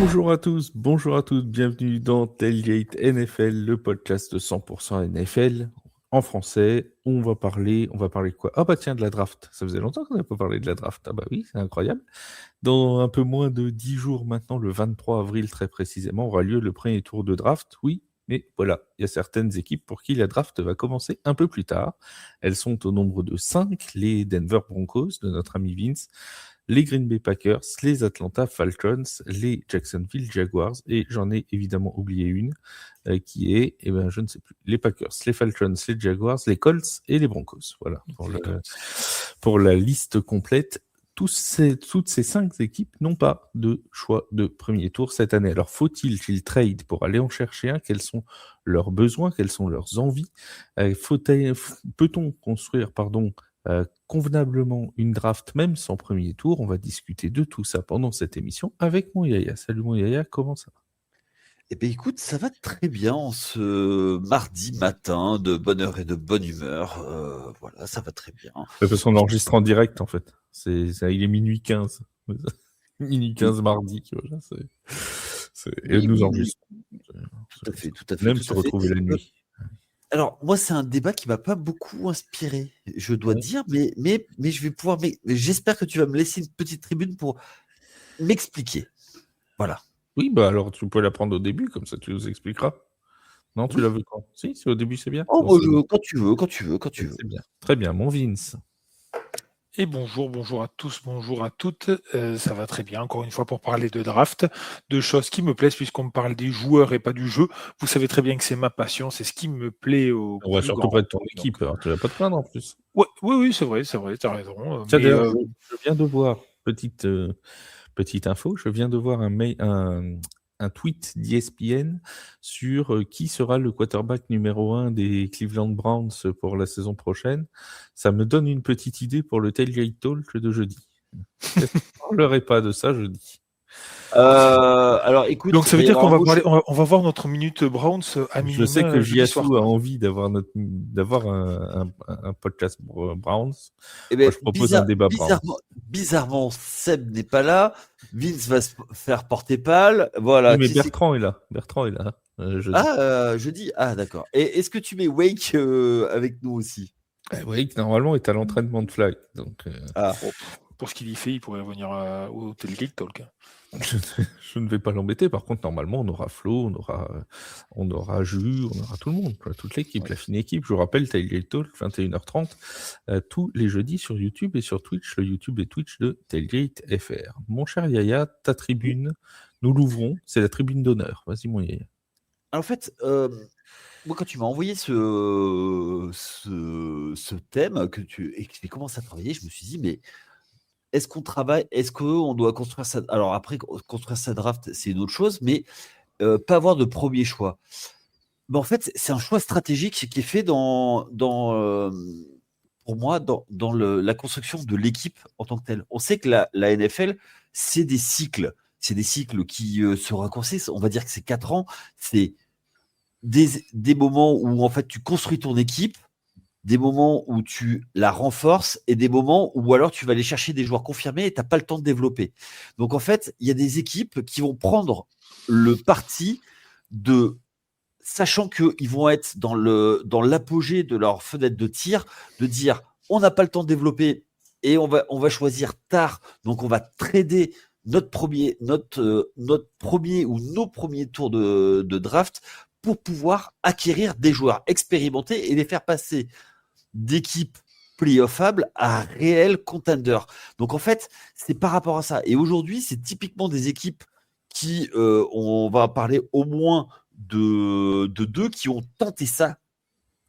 Bonjour à tous, bonjour à toutes, bienvenue dans Tailgate NFL, le podcast de 100% NFL en français. On va parler de quoi? Ah bah tiens, de la draft. Ça faisait longtemps qu'on n'avait pas parlé de la draft. Ah bah oui, c'est incroyable. Dans un peu moins de 10 jours maintenant, le 23 avril très précisément, aura lieu le premier tour de draft. Oui, mais voilà, il y a certaines équipes pour qui la draft va commencer un peu plus tard. Elles sont au nombre de 5, les Denver Broncos de notre ami Vince, les Green Bay Packers, les Atlanta Falcons, les Jacksonville Jaguars, et j'en ai évidemment oublié une, qui est, je ne sais plus, les Packers, les Falcons, les Jaguars, les Colts et les Broncos. Voilà, pour la liste complète. Toutes ces 5 équipes n'ont pas de choix de premier tour cette année. Alors, faut-il qu'ils trade pour aller en chercher un? Quels sont leurs besoins? Quelles sont leurs envies? Peut-on construire, convenablement une draft même sans premier tour? On va discuter de tout ça pendant cette émission avec mon Yaya. Salut mon Yaya, comment ça va? Eh bien, écoute, ça va très bien en ce mardi matin, de bonne heure et de bonne humeur. Voilà, ça va très bien. Parce qu'on enregistre en direct, en fait. Il est minuit 15. Minuit Oui, 15 mardi. Voilà, et oui, nous oui, oui, enregistrons. tout à fait, tout à On fait, aime tout se à fait. retrouver la nuit. Alors, moi, c'est un débat qui m'a pas beaucoup inspiré, je dois Ouais. dire, mais je vais pouvoir. Mais j'espère que tu vas me laisser une petite tribune pour m'expliquer. Voilà. Oui, bah alors tu peux la prendre au début, comme ça tu nous expliqueras. Non, tu la Oui. veux quand? Si, c'est au début, c'est bien. Oh, Bon, bah, c'est quand tu veux, quand tu veux, quand tu veux. c'est bien. Très bien, mon Vince. Et bonjour à tous, bonjour à toutes. Ça va très bien, encore une fois, pour parler de draft, de choses qui me plaisent, puisqu'on me parle des joueurs et pas du jeu. Vous savez très bien que c'est ma passion, c'est ce qui me plaît au On va plus surtout grand pas de ton point. Donc, équipe, alors tu vas pas te plaindre en plus. ouais, oui, c'est vrai, t'as raison. Tiens, d'ailleurs, je viens de voir, petite info, je viens de voir un tweet d'ESPN sur qui sera le quarterback numéro 1 des Cleveland Browns pour la saison prochaine. Ça me donne une petite idée pour le Tailgate Talk de jeudi. Je ne parlerai pas de ça jeudi. Alors, écoute, Donc il ça va veut y dire avoir qu'on un va beau parler, show. on va voir notre minute Browns à Je sais que minima jeudi soir. Jiasu a envie d'avoir un podcast Browns. Eh Moi, bien, je propose un débat Browns. bizarrement, Seb n'est pas là. Vince va se faire porter pâle. Voilà. Oui, mais Qui c'est? Bertrand est là. Bertrand est là, jeudi. Ah, jeudi. Ah, d'accord. Et est-ce que tu mets Wake avec nous aussi? Oui, qui normalement est à l'entraînement de flag. Donc, Ah, Oh, pour ce qu'il y fait, il pourrait revenir au Tailgate Talk. je ne vais pas l'embêter. Par contre, normalement, on aura Flo, on aura Jus, on aura tout le monde, quoi, toute l'équipe, Ouais. la fine équipe. Je vous rappelle, Tailgate Talk, 21h30, tous les jeudis sur YouTube et sur Twitch, le YouTube et Twitch de Tailgate FR. Mon cher Yaya, ta oui. tribune, nous l'ouvrons. C'est la tribune d'honneur. Vas-y, mon Yaya. Alors, en fait, moi, quand tu m'as envoyé ce thème et que j'ai commencé à travailler, je me suis dit, mais est-ce qu'on travaille? Est-ce qu'on doit construire ça? Alors, après, construire sa draft, c'est une autre chose, mais pas avoir de premier choix. Mais en fait, c'est un choix stratégique qui est fait pour moi, dans la construction de l'équipe en tant que telle. On sait que la NFL, c'est des cycles. C'est des cycles qui se raccourcissent. On va dire que c'est 4 ans. C'est des moments où, en fait, tu construis ton équipe, des moments où tu la renforces et des moments où alors tu vas aller chercher des joueurs confirmés et tu n'as pas le temps de développer. Donc, en fait, il y a des équipes qui vont prendre le parti de sachant qu'ils vont être dans l'apogée de leur fenêtre de tir, de dire on n'a pas le temps de développer et on va choisir tard, donc on va trader notre premier ou nos premiers tours de draft pour pouvoir acquérir des joueurs expérimentés et les faire passer d'équipes playoffables à réels contenders. Donc en fait, c'est par rapport à ça. Et aujourd'hui, c'est typiquement des équipes qui, on va parler au moins de deux qui ont tenté ça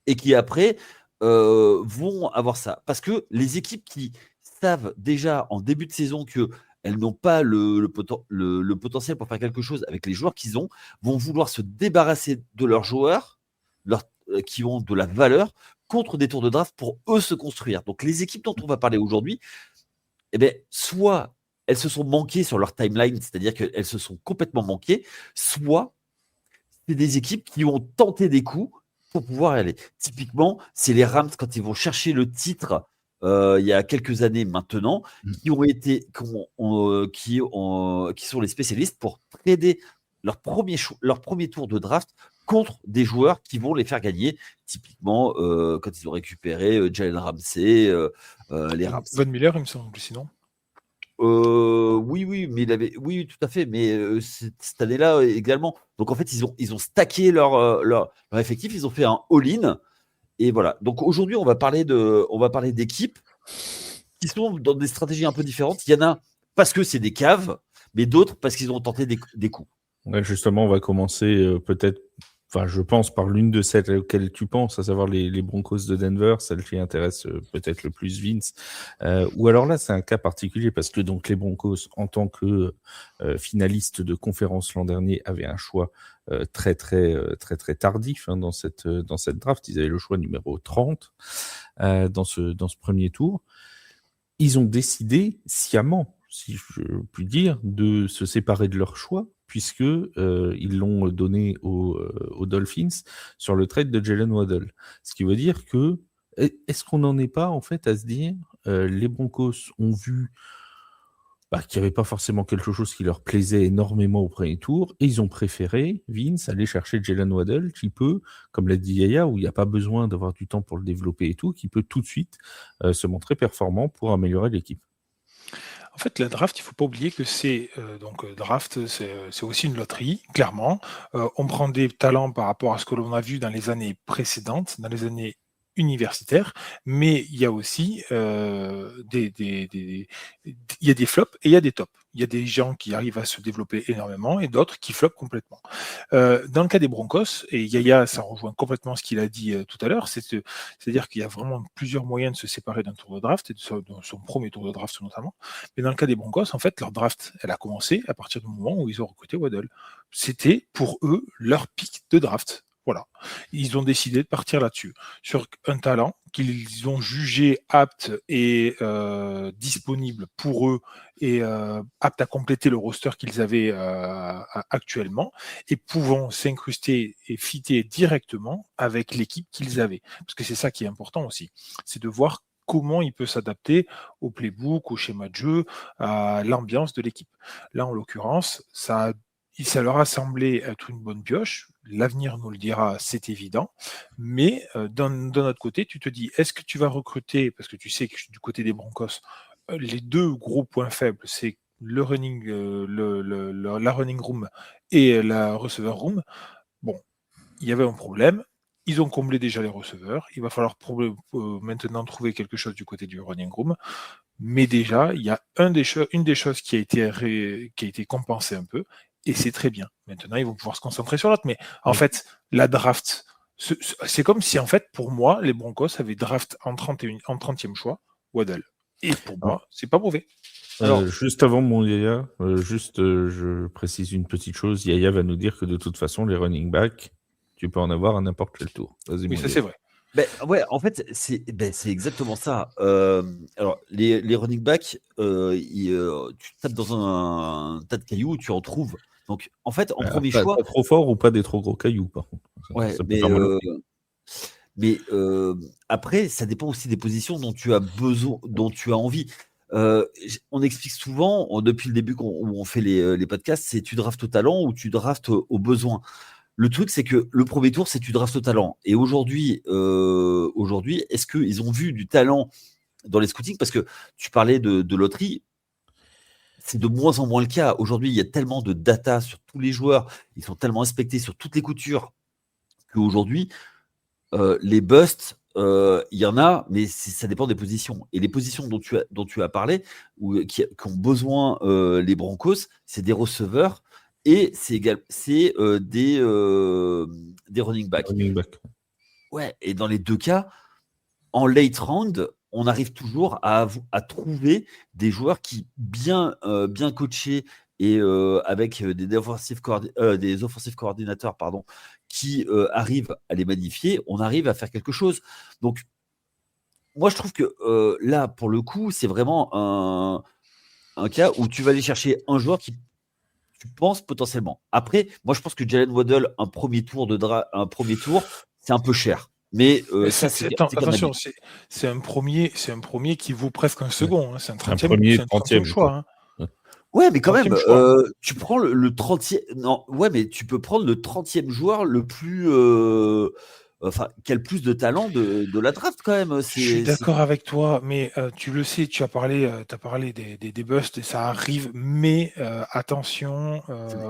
et qui après vont avoir ça. Parce que les équipes qui savent déjà en début de saison qu'elles n'ont pas le potentiel pour faire quelque chose avec les joueurs qu'ils ont, vont vouloir se débarrasser de leurs joueurs qui ont de la valeur contre des tours de draft pour eux se construire. Donc les équipes dont on va parler aujourd'hui, eh bien, soit elles se sont manquées sur leur timeline, c'est-à-dire qu'elles se sont complètement manquées, soit c'est des équipes qui ont tenté des coups pour pouvoir y aller. Typiquement, c'est les Rams quand ils vont chercher le titre il y a quelques années maintenant, qui sont les spécialistes pour trader leur premier tour de draft contre des joueurs qui vont les faire gagner. Typiquement, quand ils ont récupéré Jalen Ramsey, les Rams. Von Miller, il me semble, sinon. Oui, mais oui, tout à fait, mais cette année-là également. Donc en fait, ils ont stacké leur effectif, ils ont fait un all-in, et voilà. Donc aujourd'hui, on va parler d'équipes qui sont dans des stratégies un peu différentes. Il y en a parce que c'est des caves, mais d'autres parce qu'ils ont tenté des coups. Ouais, justement, on va commencer peut-être, enfin, je pense par l'une de celles auxquelles tu penses, à savoir les Broncos de Denver, celle qui intéresse peut-être le plus Vince. Ou alors là, c'est un cas particulier parce que donc les Broncos, en tant que finalistes de conférence l'an dernier, avaient un choix très tardif dans cette draft. Ils avaient le choix numéro 30 dans ce premier tour. Ils ont décidé sciemment, si je puis dire, de se séparer de leur choix, puisque ils l'ont donné aux Dolphins sur le trade de Jalen Waddle. Ce qui veut dire que, est-ce qu'on n'en est pas en fait à se dire, les Broncos ont vu qu'il n'y avait pas forcément quelque chose qui leur plaisait énormément au premier tour, et ils ont préféré, Vince, aller chercher Jalen Waddle, qui peut, comme l'a dit Yaya, où il n'y a pas besoin d'avoir du temps pour le développer et tout, qui peut tout de suite se montrer performant pour améliorer l'équipe. En fait, la draft, il ne faut pas oublier que draft, c'est aussi une loterie, clairement. On prend des talents par rapport à ce que l'on a vu dans les années précédentes, dans les années universitaires, mais il y a aussi il y a des flops et il y a des tops. Il y a des gens qui arrivent à se développer énormément et d'autres qui flopent complètement. Dans le cas des Broncos, et Yaya, ça rejoint complètement ce qu'il a dit tout à l'heure, c'est-à-dire qu'il y a vraiment plusieurs moyens de se séparer d'un tour de draft, et de son premier tour de draft notamment. Mais dans le cas des Broncos, en fait, leur draft, elle a commencé à partir du moment où ils ont recruté Waddle. C'était pour eux leur pic de draft. Voilà. Ils ont décidé de partir là-dessus, sur un talent qu'ils ont jugé apte et disponible pour eux et apte à compléter le roster qu'ils avaient actuellement et pouvant s'incruster et fitter directement avec l'équipe qu'ils avaient. Parce que c'est ça qui est important aussi, c'est de voir comment il peut s'adapter au playbook, au schéma de jeu, à l'ambiance de l'équipe. Là, en l'occurrence, ça leur a semblé être une bonne pioche. L'avenir nous le dira, c'est évident. Mais d'un autre côté, tu te dis, est-ce que tu vas recruter, parce que tu sais que du côté des Broncos, les deux gros points faibles, c'est le running, la running room et la receiver room. Bon, il y avait un problème. Ils ont comblé déjà les receveurs. Il va falloir maintenant trouver quelque chose du côté du running room. Mais déjà, il y a une des choses qui a été compensée un peu, et c'est très bien. Maintenant, ils vont pouvoir se concentrer sur l'autre. Mais en fait, la draft, c'est comme si, en fait, pour moi, les Broncos avaient draft en 30e choix, Waddle. Et pour moi, c'est pas mauvais. Alors, juste avant mon Yaya, je précise une petite chose. Yaya va nous dire que de toute façon, les running backs, tu peux en avoir à n'importe quel tour. Vas-y, oui, ça c'est vrai. Ouais, en fait, c'est exactement ça. Alors, les running backs, tu tapes dans un tas de cailloux, tu en trouves. Donc, en fait, en premier choix. Pas trop fort ou pas des trop gros cailloux, par contre. Ouais, mais après, ça dépend aussi des positions dont tu as besoin, dont tu as envie. On explique souvent, depuis le début où on fait les podcasts, c'est tu draftes au talent ou tu draftes au besoin. Le truc, c'est que le premier tour, c'est tu draftes au talent. Et aujourd'hui, est-ce qu'ils ont vu du talent dans les scoutings? Parce que tu parlais de loterie, c'est de moins en moins le cas. Aujourd'hui, il y a tellement de data sur tous les joueurs, ils sont tellement inspectés sur toutes les coutures, qu'aujourd'hui, les busts, il y en a, mais ça dépend des positions. Et les positions dont tu as parlé, qui ont besoin les Broncos, c'est des receveurs et c'est des running backs. Ouais, et dans les deux cas, en late round, on arrive toujours à trouver des joueurs qui, bien coachés et avec des offensive coordinateurs, qui arrivent à les magnifier, on arrive à faire quelque chose. Donc, moi, je trouve que là, pour le coup, c'est vraiment un cas où tu vas aller chercher un joueur qui tu penses potentiellement. Après, moi, je pense que Jalen Waddle, un premier tour, c'est un peu cher. Mais ça, c'est Attends, c'est comme attention, c'est un premier qui vaut presque un second. Hein, c'est un Un 30e, premier, c'est un 30e 30e, choix. quoi. Hein. Ouais, mais quand même, 30e choix. tu prends le 30e. Non, ouais, mais tu peux prendre le 30e joueur le plus. Enfin, qui a le plus de talent de la draft, quand même. Je suis d'accord avec toi, mais tu le sais, tu as parlé, t'as parlé des busts et ça arrive, mais attention.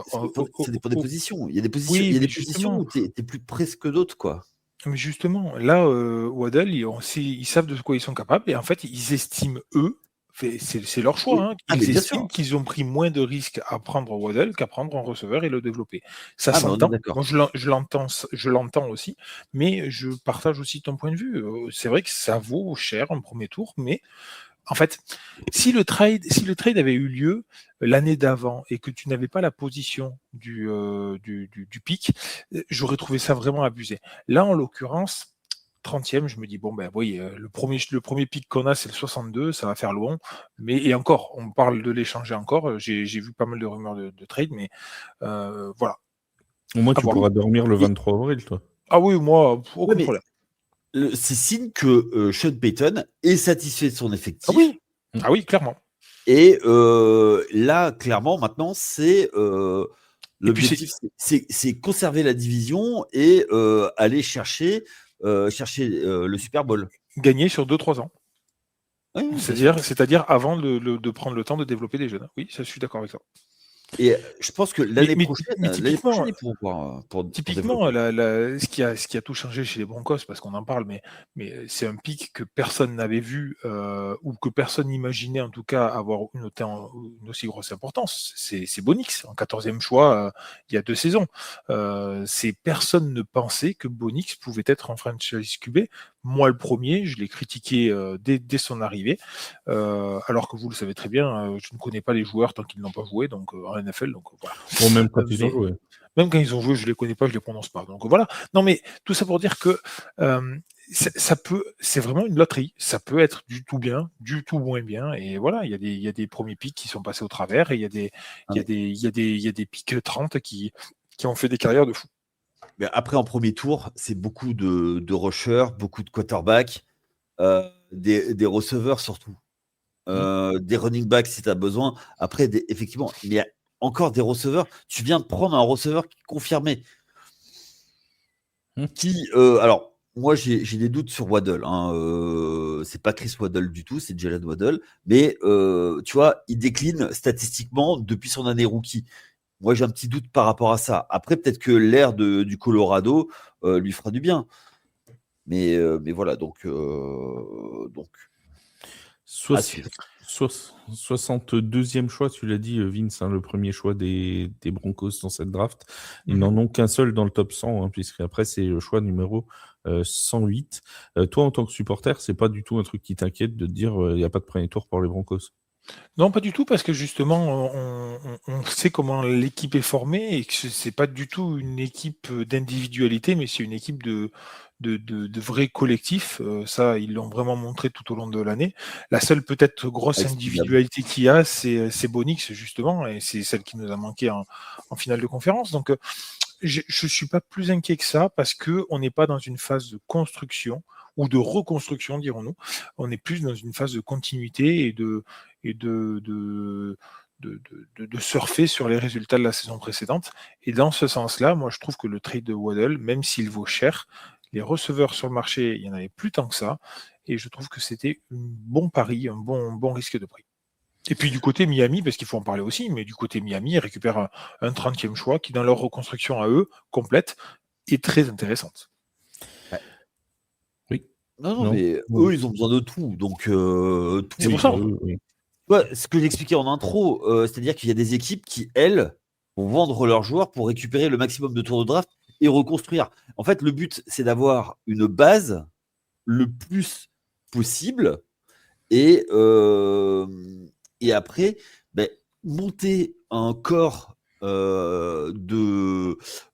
Ça dépend des positions. Il y a des positions, Oui, il y a mais des positions justement, où tu es plus presque que d'autres, quoi. là, Waddle, ils savent de quoi ils sont capables et en fait, ils estiment, eux, c'est leur choix, Oui. hein, Ah, mais ils bien estiment sûr. qu'ils ont pris moins de risques à prendre Waddle qu'à prendre un receveur et le développer. Ça Ah, mais on est s'entend, d'accord. moi je l'entends aussi, mais je partage aussi ton point de vue. C'est vrai que ça vaut cher un premier tour, mais en fait, si le trade avait eu lieu l'année d'avant et que tu n'avais pas la position du pic, j'aurais trouvé ça vraiment abusé. Là, en l'occurrence, 30e, je me dis, bon, ben oui, le premier pic qu'on a, c'est le 62, ça va faire long. Mais, et encore, on parle de l'échanger encore. J'ai vu pas mal de rumeurs de trade, mais voilà. Au moins, À tu voir. pourras dormir le Et- 23 avril, toi. Ah oui, moi, Ouais, aucun mais problème. c'est signe que Sean Payton est satisfait de son Ah effectif. oui, ah oui, clairement. Et là, clairement, maintenant, c'est Et puis, l'objectif, c'est conserver la division et aller chercher le Super Bowl. gagner sur 2-3 ans. Oui, oui, bien sûr. C'est-à-dire avant de prendre le temps de développer des jeunes. Oui, ça, je suis d'accord avec ça. Et je pense que Mais, l'année mais, prochaine, mais typiquement, ils pourront voir pour typiquement, développer. ce qui a tout changé chez les Broncos, parce qu'on en parle, mais c'est un pic que personne n'avait vu ou que personne n'imaginait en tout cas avoir une aussi grosse importance. C'est Bonix, en 14e choix il y a 2 saisons. Personne ne pensait que Bonix pouvait être en franchise QB. Moi, le premier, je l'ai critiqué dès son arrivée, alors que vous le savez très bien, je ne connais pas les joueurs tant qu'ils n'ont pas joué donc, en NFL. Donc voilà. Bon, même quand ils ont Mais, joué. même quand ils ont joué, je les connais pas, je les prononce pas. Donc voilà. Non, mais tout ça pour dire que c'est vraiment une loterie. Ça peut être du tout bien, du tout moins bien. Et voilà, il y a des premiers pics qui sont passés au travers et il y a des pics 30 qui ont fait des carrières de fou. Mais après, en premier tour, c'est beaucoup de rushers, beaucoup de quarterbacks, des receveurs surtout. Des running backs si tu as besoin. Après, effectivement, il y a encore des receveurs. Tu viens de prendre un receveur qui est confirmé. Alors, moi, j'ai des doutes sur Waddle. C'est pas Chris Waddle du tout, c'est Jalen Waddle. Mais tu vois, il décline statistiquement depuis son année rookie. Moi, j'ai un petit doute par rapport à ça. Après, peut-être que l'air du Colorado lui fera du bien. Mais voilà, donc 62e choix, tu l'as dit, Vince, hein, le premier choix des Broncos dans cette draft. Ils n'en ont qu'un seul dans le top 100, hein, puisqu'après, c'est le choix numéro 108. Toi, en tant que supporter, c'est pas du tout un truc qui t'inquiète de te dire il n'y a pas de premier tour pour les Broncos? Non, pas du tout, parce que justement, on sait comment l'équipe est formée et que c'est pas du tout une équipe d'individualité, mais c'est une équipe de vrai collectif. Ça, ils l'ont vraiment montré tout au long de l'année. La seule peut-être grosse individualité qu'il y a, c'est Bonix, justement, et c'est celle qui nous a manqué en finale de conférence. Donc, je ne suis pas plus inquiet que ça, parce qu'on n'est pas dans une phase de construction ou de reconstruction, dirons-nous. On est plus dans une phase de continuité et de surfer sur les résultats de la saison précédente. Et dans ce sens-là, moi, je trouve que le trade de Waddle, même s'il vaut cher, les receveurs sur le marché, il n'y en avait plus tant que ça. Et je trouve que c'était un bon pari, un bon risque de prix. Et puis du côté Miami, parce qu'il faut en parler aussi, mais du côté Miami, ils récupèrent un 30e choix qui, dans leur reconstruction à eux, complète, est très intéressante. Oui. Non, mais eux, ils ont besoin de tout. Donc, tout. C'est pour ça. Ouais, ce que j'expliquais en intro, c'est-à-dire qu'il y a des équipes qui, elles, vont vendre leurs joueurs pour récupérer le maximum de tours de draft et reconstruire. En fait, le but, c'est d'avoir une base le plus possible et après, monter un corps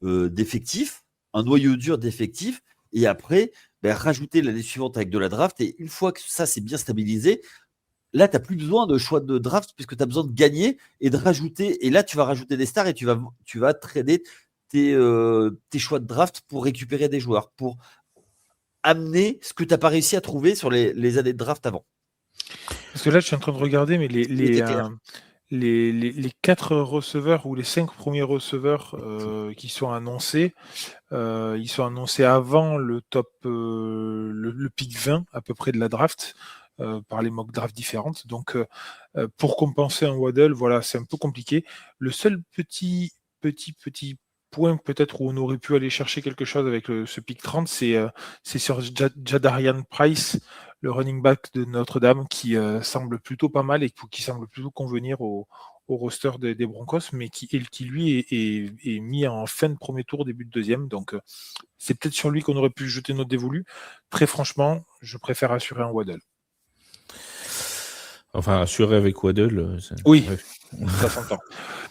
d'effectifs, un noyau dur d'effectifs, et après, rajouter l'année suivante avec de la draft. Et une fois que ça, c'est bien stabilisé, là, tu n'as plus besoin de choix de draft puisque tu as besoin de gagner et de rajouter. Et là, tu vas rajouter des stars et tu vas trader tes choix de draft pour récupérer des joueurs, pour amener ce que tu n'as pas réussi à trouver sur les années de draft avant. Parce que là, je suis en train de regarder, mais les 4 receveurs ou les 5 premiers receveurs qui sont annoncés, ils sont annoncés avant le top, le pick 20 à peu près de la draft, par les mock drafts différentes. Donc, pour compenser un Waddle, voilà, c'est un peu compliqué. Le seul petit point peut-être où on aurait pu aller chercher quelque chose avec ce pick 30, c'est sur Jadarian Price, le running back de Notre-Dame, qui semble plutôt pas mal et qui semble plutôt convenir au roster des Broncos, mais qui lui est mis en fin de premier tour, début de deuxième. Donc c'est peut-être sur lui qu'on aurait pu jeter notre dévolu. Très franchement, je préfère assurer un Waddle. Enfin, assuré avec Waddle. Oui, ça s'entend.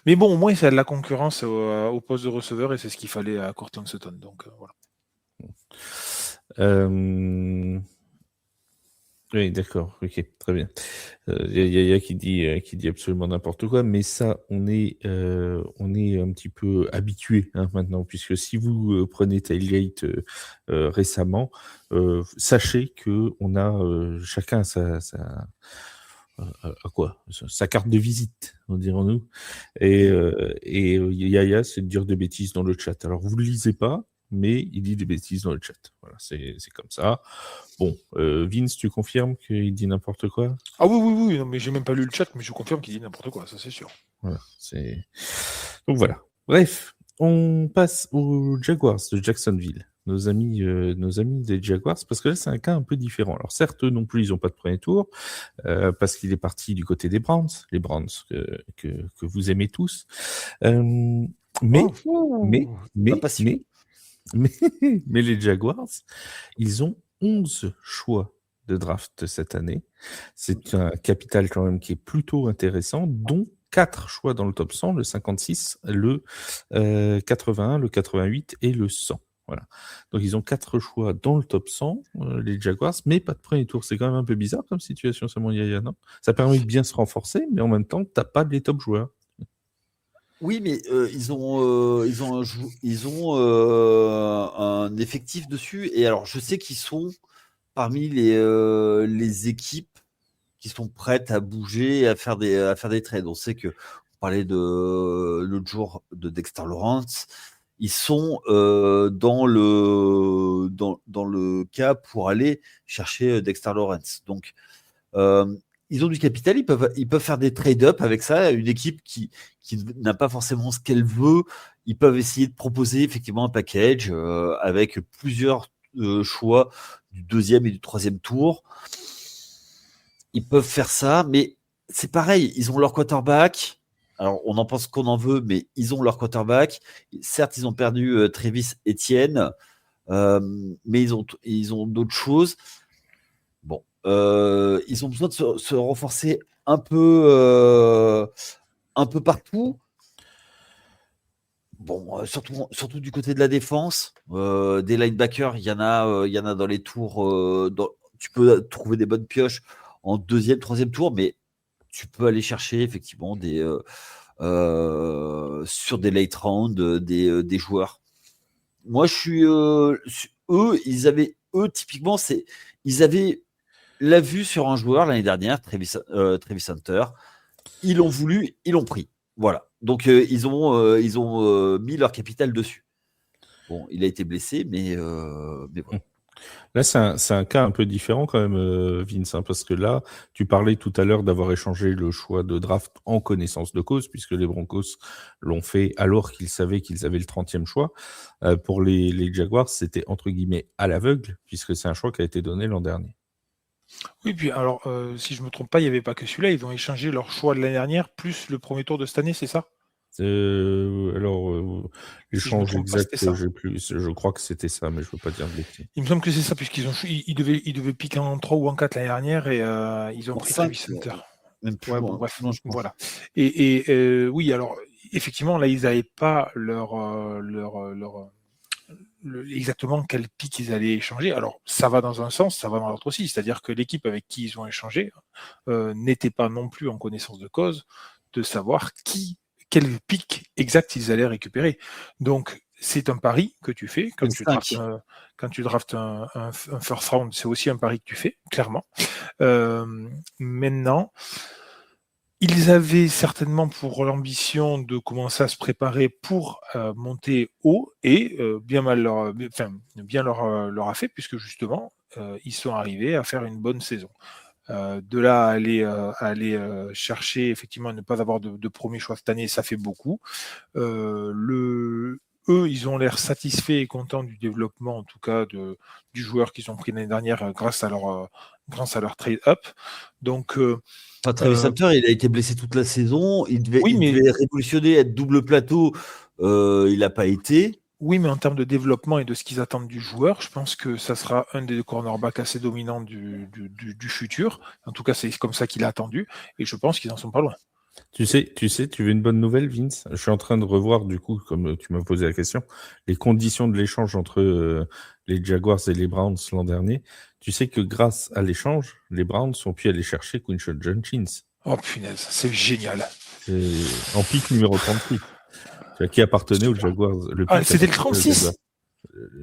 Mais bon, au moins, ça a de la concurrence au poste de receveur et c'est ce qu'il fallait à Courtland Sutton. Donc voilà. Oui, d'accord, ok, très bien. Yaya qui dit absolument n'importe quoi, mais ça, on est un petit peu habitué maintenant, puisque si vous prenez Tailgate récemment, sachez que on a chacun sa carte de visite, dirons-nous. Et Yaya, c'est de dire des bêtises dans le chat. Alors, vous ne le lisez pas, mais il dit des bêtises dans le chat. Voilà, c'est comme ça. Bon, Vince, tu confirmes qu'il dit n'importe quoi? Ah oui, non, mais j'ai même pas lu le chat, mais je confirme qu'il dit n'importe quoi, ça c'est sûr. Voilà, donc voilà. Bref, on passe aux Jaguars de Jacksonville. Nos amis des Jaguars, parce que là, c'est un cas un peu différent. Alors certes, eux non plus, ils n'ont pas de premier tour, parce qu'il est parti du côté des Browns, les Browns que vous aimez tous. Mais les Jaguars, ils ont 11 choix de draft cette année. C'est un capital quand même qui est plutôt intéressant, dont 4 choix dans le top 100, le 56, le 81, le 88 et le 100. Voilà. Donc ils ont 4 choix dans le top 100, les Jaguars, mais pas de premier tour. C'est quand même un peu bizarre comme situation, Simon Yaya, non? Ça permet de bien se renforcer, mais en même temps, t'as pas les top joueurs. Oui, mais ils ont un effectif dessus. Et alors, je sais qu'ils sont parmi les équipes qui sont prêtes à bouger et à faire des trades. On sait que on parlait l'autre jour de Dexter Lawrence. Ils sont dans le cas pour aller chercher Dexter Lawrence. Donc, ils ont du capital, ils peuvent faire des trade-up avec ça. Une équipe qui n'a pas forcément ce qu'elle veut, ils peuvent essayer de proposer effectivement un package avec plusieurs choix du 2e et du 3e tour. Ils peuvent faire ça, mais c'est pareil, ils ont leur quarterback. Alors, on en pense qu'on en veut, mais ils ont leur quarterback. Certes, ils ont perdu Travis Etienne, mais ils ont d'autres choses. Bon, ils ont besoin de se renforcer un peu partout. Bon, surtout du côté de la défense, des linebackers, il y en a dans les tours. Tu peux trouver des bonnes pioches en 2e, 3e tour, mais tu peux aller chercher effectivement sur des late rounds des joueurs. Moi, je suis typiquement, ils avaient la vue sur un joueur l'année dernière, Travis Hunter. Ils l'ont voulu, ils l'ont pris. Voilà. Donc ils ont mis leur capital dessus. Bon, il a été blessé, mais voilà. Là, c'est un cas un peu différent quand même, Vince, parce que là, tu parlais tout à l'heure d'avoir échangé le choix de draft en connaissance de cause, puisque les Broncos l'ont fait alors qu'ils savaient qu'ils avaient le 30e choix. Pour les Jaguars, c'était entre guillemets à l'aveugle, puisque c'est un choix qui a été donné l'an dernier. Oui, puis alors, si je me trompe pas, il n'y avait pas que celui-là, ils ont échangé leur choix de l'année dernière, plus le premier tour de cette année, c'est ça? L'échange exact, ça. je crois que c'était ça, mais je ne veux pas dire de bêtises. Il me semble que c'est ça, puisqu'ils devaient piquer en 3 ou en 4 l'année dernière et ils ont pris Travis Hunter. Même plus ouais, loin. bon, bref, voilà. Et oui, alors, effectivement, là, ils n'avaient pas exactement quel pic ils allaient échanger. Alors, ça va dans un sens, ça va dans l'autre aussi. C'est-à-dire que l'équipe avec qui ils ont échangé n'était pas non plus en connaissance de cause de savoir quel pic exact ils allaient récupérer. Donc, c'est un pari que tu fais quand tu 25. draftes un first round, c'est aussi un pari que tu fais, clairement. Maintenant, ils avaient certainement pour l'ambition de commencer à se préparer pour monter haut et bien leur a fait puisque justement ils sont arrivés à faire une bonne saison. De là à aller chercher effectivement ne pas avoir de premier choix cette année, ça fait beaucoup. Eux, ils ont l'air satisfaits et contents du développement, en tout cas du joueur qu'ils ont pris l'année dernière grâce à leur trade-up. Donc, Travis Hunter, il a été blessé toute la saison. Il devait révolutionner, être double plateau. Il n'a pas été. Oui, mais en termes de développement et de ce qu'ils attendent du joueur, je pense que ça sera un des cornerbacks assez dominants du futur. En tout cas, c'est comme ça qu'il a attendu. Et je pense qu'ils n'en sont pas loin. Tu veux une bonne nouvelle, Vince? Je suis en train de revoir, du coup, comme tu m'as posé la question, les conditions de l'échange entre les Jaguars et les Browns l'an dernier. Tu sais que grâce à l'échange, les Browns ont pu aller chercher Quinshon Judkins. Oh punaise, c'est génial. En pick numéro 36. Qui appartenait aux Jaguars. C'était le 36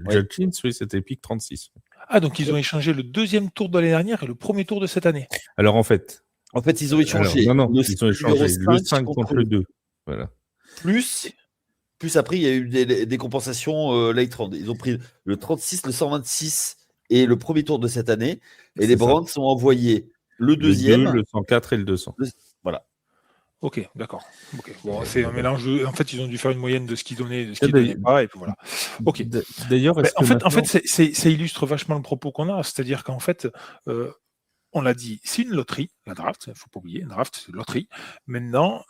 Judkins, oui, c'était pick 36. Ah, donc ils ont échangé le deuxième tour de l'année dernière et le premier tour de cette année. Alors, en fait, ils ont échangé. Ils ont échangé le 5 contre le 2. Voilà. Plus après, il y a eu des compensations late round. Ils ont pris le 36, le 126 et le premier tour de cette année. Et les Browns ont envoyé le deuxième. Le 2, le 104 et le 200. Voilà. Ok, d'accord. Okay. Bon, c'est un mélange. En fait, ils ont dû faire une moyenne de ce qu'ils donnaient, de ce qu'ils donnaient pas, et puis voilà. Ok. D'ailleurs, en fait, ça illustre vachement le propos qu'on a. C'est-à-dire qu'en fait, on l'a dit, c'est une loterie, la draft. Il ne faut pas oublier, une draft, c'est une loterie. Maintenant,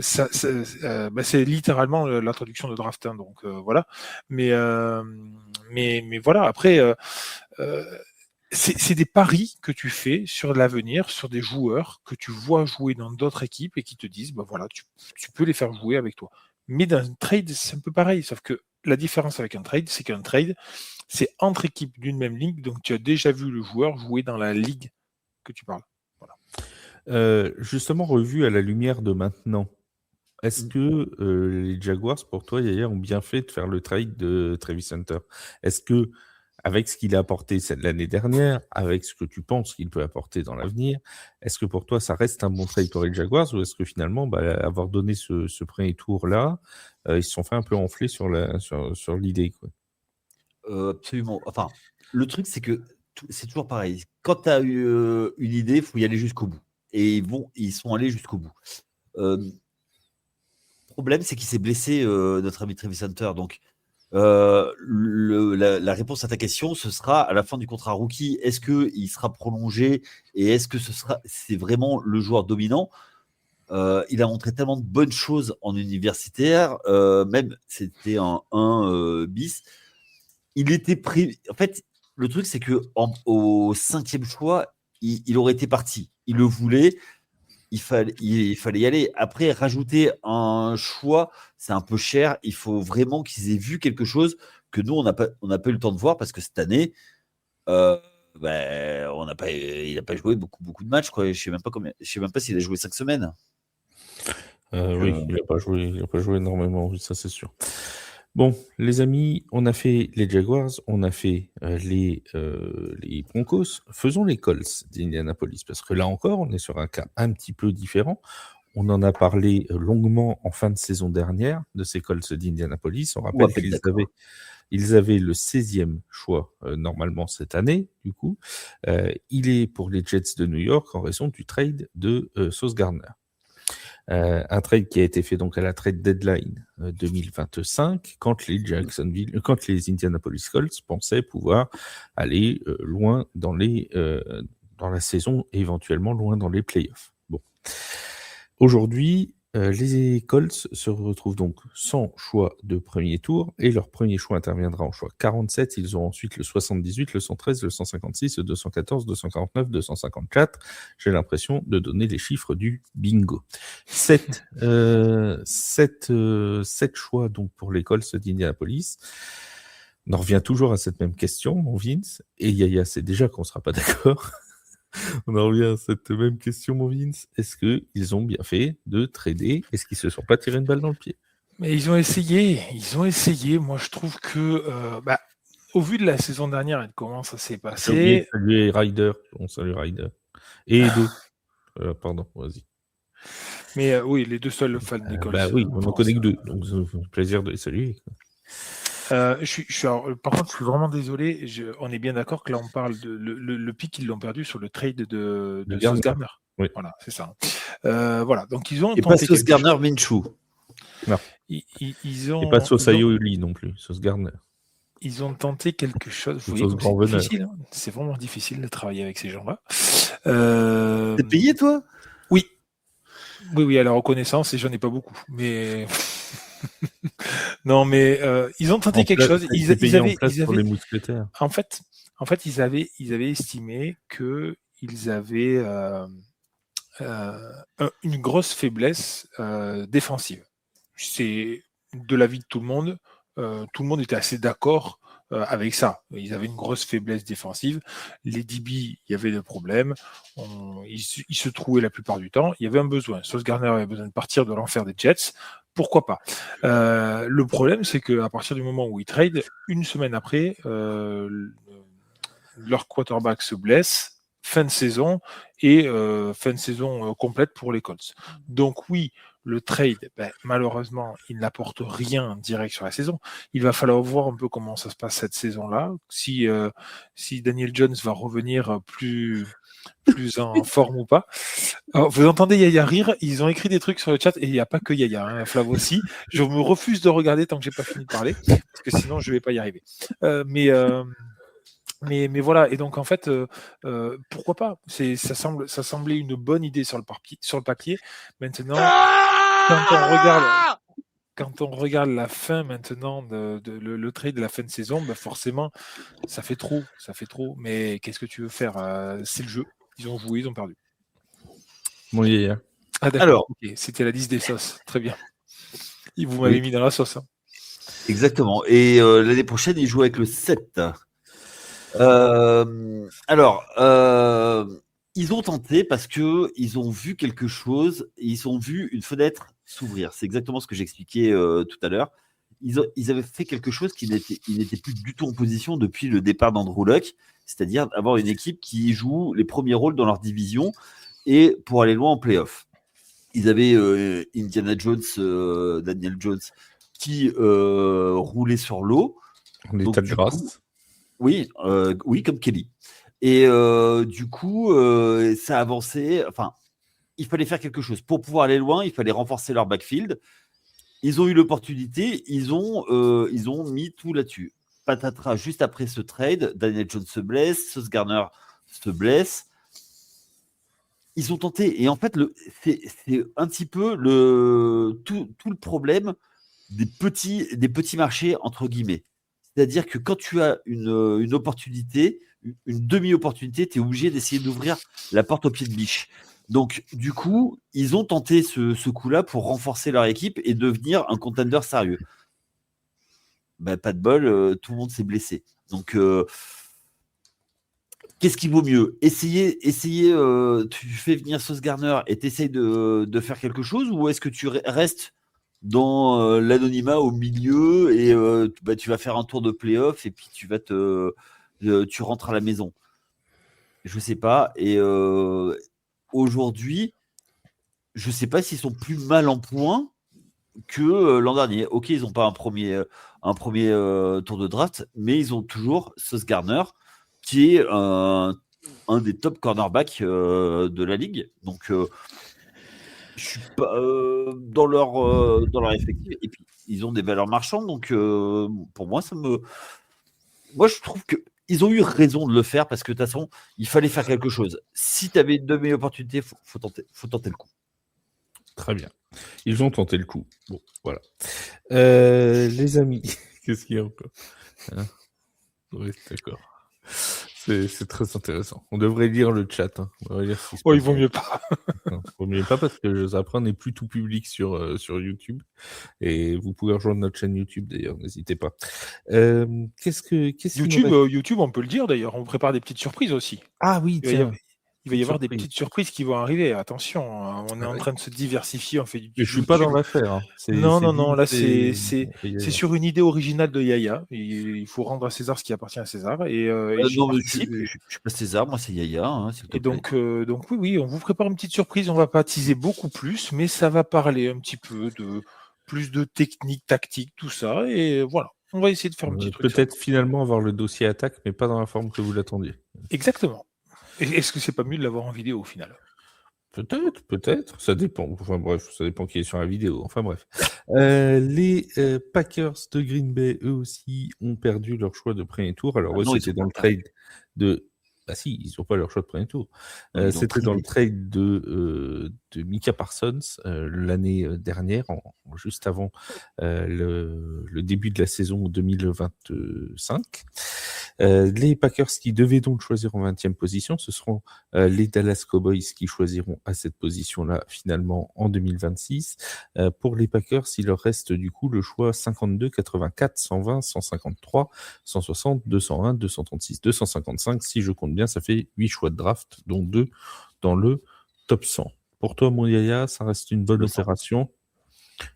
c'est littéralement la traduction de draft, hein, donc voilà. Mais voilà. Après. C'est des paris que tu fais sur l'avenir, sur des joueurs que tu vois jouer dans d'autres équipes et qui te disent, voilà, tu peux les faire jouer avec toi. Mais dans un trade, c'est un peu pareil, sauf que la différence avec un trade, c'est qu'un trade, c'est entre équipes d'une même ligue, donc tu as déjà vu le joueur jouer dans la ligue que tu parles. Voilà. Justement, revu à la lumière de maintenant, est-ce que les Jaguars, pour toi, Yaya, ont bien fait de faire le trade de Travis Hunter? Est-ce que avec ce qu'il a apporté l'année dernière, avec ce que tu penses qu'il peut apporter dans l'avenir, est-ce que pour toi, ça reste un bon trade pour les Jaguars ou est-ce que finalement, avoir donné ce premier tour-là, ils se sont fait un peu enfler sur l'idée, quoi? Absolument. Enfin, le truc, c'est que c'est toujours pareil. Quand tu as eu une idée, il faut y aller jusqu'au bout. Et ils sont allés jusqu'au bout. Le problème, c'est qu'il s'est blessé, notre ami Travis Hunter. Donc, la réponse à ta question, ce sera à la fin du contrat rookie. Est-ce qu'il sera prolongé et est-ce que c'est vraiment le joueur dominant? Il a montré tellement de bonnes choses en universitaire, même c'était un 1 bis. Il était pris. En fait, le truc, c'est que au 5e choix, il aurait été parti. Il le voulait. Il fallait y aller. Après, rajouter un choix, c'est un peu cher. Il faut vraiment qu'ils aient vu quelque chose que nous, on n'a pas eu le temps de voir parce que cette année, il n'a pas joué beaucoup de matchs. Quoi. Je ne sais même pas s'il a joué 5 semaines. Oui, il n'a pas joué énormément, oui, ça c'est sûr. Bon, les amis, on a fait les Jaguars, on a fait les Broncos. Faisons les Colts d'Indianapolis, parce que là encore, on est sur un cas un petit peu différent. On en a parlé longuement en fin de saison dernière de ces Colts d'Indianapolis. On rappelle qu'ils avaient le 16e choix normalement cette année, du coup. Il est pour les Jets de New York en raison du trade de Sauce Gardner. Un trade qui a été fait donc à la trade deadline 2025 quand les Indianapolis Colts pensaient pouvoir aller loin dans la saison et éventuellement loin dans les playoffs. Bon. Aujourd'hui, les Colts se retrouvent donc sans choix de premier tour et leur premier choix interviendra en choix 47. Ils ont ensuite le 78, le 113, le 156, le 214, 249, 254. J'ai l'impression de donner les chiffres du bingo. 7 choix donc pour les Colts d'Indianapolis. On en revient toujours à cette même question, mon Vince. Et Yaya, c'est déjà qu'on ne sera pas d'accord. On en revient à cette même question, mon Vince. Est-ce qu'ils ont bien fait de trader? Est-ce qu'ils se sont pas tiré une balle dans le pied? Mais ils ont essayé. Moi, je trouve que, au vu de la saison dernière et de comment ça s'est J'ai oublié de passé, saluer Ryder. On salue Ryder. Et Edo. Pardon, vas-y. mais oui, les deux seuls fans des Colts. Oui, en on n'en France. connaît que deux, donc ça fait plaisir de les saluer. Par contre, je suis vraiment désolé. On est bien d'accord que là, on parle de le pic, ils l'ont perdu sur le trade de Sauce Gardner. Oui. Voilà, c'est ça. Voilà, donc ils ont Et pas tenté Sauce quelque Gardner chose. Minshew. Ils Et pas Sauce ont, Aioli non plus, Sauce Gardner. ils ont tenté quelque chose. Vous Ou voyez Sauce comme Grand c'est Veneur. difficile. Hein. C'est vraiment difficile de travailler avec ces gens-là. T'es payé, toi? Oui. Oui, à la reconnaissance, et j'en ai pas beaucoup. Mais non, mais ils ont tenté quelque chose. Ils avaient, pour les mousquetaires. en fait, ils avaient estimé que ils avaient une grosse faiblesse défensive. C'est de l'avis de tout le monde. Tout le monde était assez d'accord avec ça. Ils avaient une grosse faiblesse défensive. Les DB, il y avait des problèmes. Ils se trouvaient la plupart du temps. Il y avait un besoin. Sauce Gardner avait besoin de partir de l'enfer des Jets. Pourquoi pas? Le problème, c'est qu'à partir du moment où ils trade, une semaine après, leur quarterback se blesse. Fin de saison et fin de saison complète pour les Colts. Donc oui, le trade, malheureusement, il n'apporte rien direct sur la saison. Il va falloir voir un peu comment ça se passe cette saison-là. Si Daniel Jones va revenir plus en forme ou pas. Alors, vous entendez Yaya rire, ils ont écrit des trucs sur le chat et il n'y a pas que Yaya, hein, Flav aussi. Je me refuse de regarder tant que j'ai pas fini de parler, parce que sinon je vais pas y arriver. Mais voilà, et donc en fait, pourquoi pas? Ça semblait une bonne idée sur le papier. Maintenant, quand on regarde la fin maintenant le trade de la fin de saison, forcément, ça fait trop. Mais qu'est-ce que tu veux faire? C'est le jeu. Ils ont joué, ils ont perdu. Mon yaya. Ah d'accord. Alors, ok. C'était la liste des sauces. Très bien. Vous m'avez mis dans la sauce. Hein. Exactement. Et l'année prochaine, ils jouent avec le 7. Ils ont tenté parce que ils ont vu quelque chose, ils ont vu une fenêtre s'ouvrir. C'est exactement ce que j'expliquais tout à l'heure. Ils avaient fait quelque chose qui n'était plus du tout en position depuis le départ d'Andrew Luck, c'est-à-dire avoir une équipe qui joue les premiers rôles dans leur division et pour aller loin en playoff. Ils avaient Indiana Jones, Daniel Jones, qui roulait sur l'eau. En état de grâce. Oui, comme Kelly. Et du coup, ça avançait. Enfin, il fallait faire quelque chose. Pour pouvoir aller loin, il fallait renforcer leur backfield. Ils ont eu l'opportunité, ils ont mis tout là-dessus. Patatras, juste après ce trade, Daniel Jones se blesse, Sauce Gardner se blesse. Ils ont tenté. Et en fait, c'est un petit peu tout le problème des petits marchés, entre guillemets. C'est-à-dire que quand tu as une opportunité, une demi-opportunité, tu es obligé d'essayer d'ouvrir la porte au pied de biche. Donc, du coup, ils ont tenté ce coup-là pour renforcer leur équipe et devenir un contender sérieux. Pas de bol, tout le monde s'est blessé. Donc, qu'est-ce qui vaut mieux?Essayer tu fais venir Sauce Gardner et tu essayes de faire quelque chose, ou est-ce que tu restes dans l'anonymat au milieu et tu vas faire un tour de play-off et puis tu rentres à la maison? Je sais pas. Et aujourd'hui, je sais pas s'ils sont plus mal en point que l'an dernier. Ok, ils n'ont pas un premier tour de draft, mais ils ont toujours Sauce Gardner, qui est un des top cornerbacks de la ligue. Donc, je suis pas dans leur effectif. Et puis, ils ont des valeurs marchandes. Donc, pour moi, moi, je trouve que ils ont eu raison de le faire parce que de toute façon, il fallait faire quelque chose. Si tu avais une demi-opportunité, faut tenter le coup. Très bien. Ils ont tenté le coup. Bon, voilà. Les amis, qu'est-ce qu'il y a encore Oui, d'accord. C'est très intéressant. On devrait lire le chat. Hein. On devrait lire ce qui se passe. Il vaut mieux pas. Non, il vaut mieux pas parce que après, on n'est plus tout public sur YouTube. Et vous pouvez rejoindre notre chaîne YouTube d'ailleurs, n'hésitez pas. YouTube, on peut le dire d'ailleurs. On prépare des petites surprises aussi. Ah oui, tiens. il va y avoir des Surprise. petites surprises qui vont arriver. Attention, hein, on est Ah en ouais. train de se diversifier, on fait du Mais je suis pas dans YouTube. l'affaire. Hein. Non, C'est non, non, Vince là et c'est Yaya. sur une idée originale de Yaya. Il faut rendre à César ce qui appartient à César. Et j'ai Non, mais marqué. je suis pas César, moi c'est Yaya, hein, s'il te Et plaît. donc oui, oui, on vous prépare une petite surprise. On va pas teaser beaucoup plus, mais ça va parler un petit peu de plus de technique, tactique, tout ça. Et voilà, on va essayer de faire un petit truc Peut-être sympa. finalement avoir le dossier attaque, mais pas dans la forme que vous l'attendiez. Exactement. Est-ce que c'est pas mieux de l'avoir en vidéo au final? Peut-être. Ça dépend. Enfin bref, ça dépend qui est sur la vidéo. Enfin bref. Les Packers de Green Bay, eux aussi, ont perdu leur choix de premier tour. Alors Ah eux, non, ils c'était ont dans pas le perdu. trade de... Ah si, ils n'ont pas leur choix de premier tour. Non, ils l'ont C'était dans le tradé. trade de Micah Parsons l'année dernière, juste avant le début de la saison 2025. Les Packers qui devaient donc choisir en 20e position, ce seront les Dallas Cowboys qui choisiront à cette position-là finalement en 2026. Pour les Packers, il leur reste du coup le choix 52, 84, 120, 153, 160, 201, 236, 255. Si je compte bien, ça fait 8 choix de draft, dont 2 dans le top 100. Pour toi, mon Yaya, ça reste une bonne opération.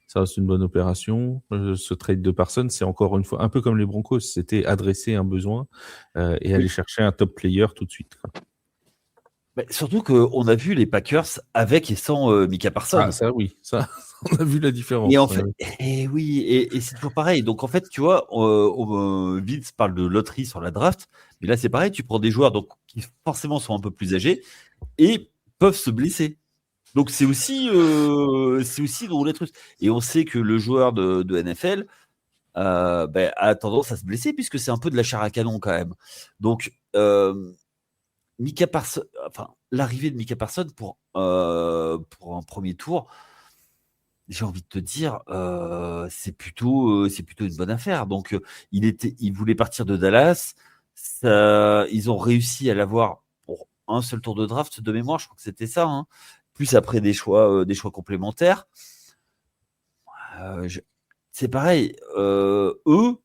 Ça reste une bonne opération. Ce trade de Parsons, c'est encore une fois un peu comme les Broncos, c'était adresser un besoin et aller chercher un top player tout de suite. Quoi. Mais surtout qu'on a vu les Packers avec et sans Micah Parsons. Ah, ça oui, ça, on a vu la différence. Et en fait, oui, et c'est toujours pareil. Donc en fait, tu vois, Vince parle de loterie sur la draft, mais là c'est pareil, tu prends des joueurs donc, qui forcément sont un peu plus âgés et peuvent se blesser. Donc c'est aussi drôle d'être russe. Et on sait que le joueur de NFL a tendance à se blesser puisque c'est un peu de la chair à canon quand même. Donc Micah Parsons, enfin l'arrivée de Micah Parsons pour un premier tour, j'ai envie de te dire, c'est plutôt une bonne affaire. Donc il voulait partir de Dallas. Ils ont réussi à l'avoir pour un seul tour de draft de mémoire, je crois que c'était ça. Hein. Plus après des choix complémentaires. C'est pareil. Eux,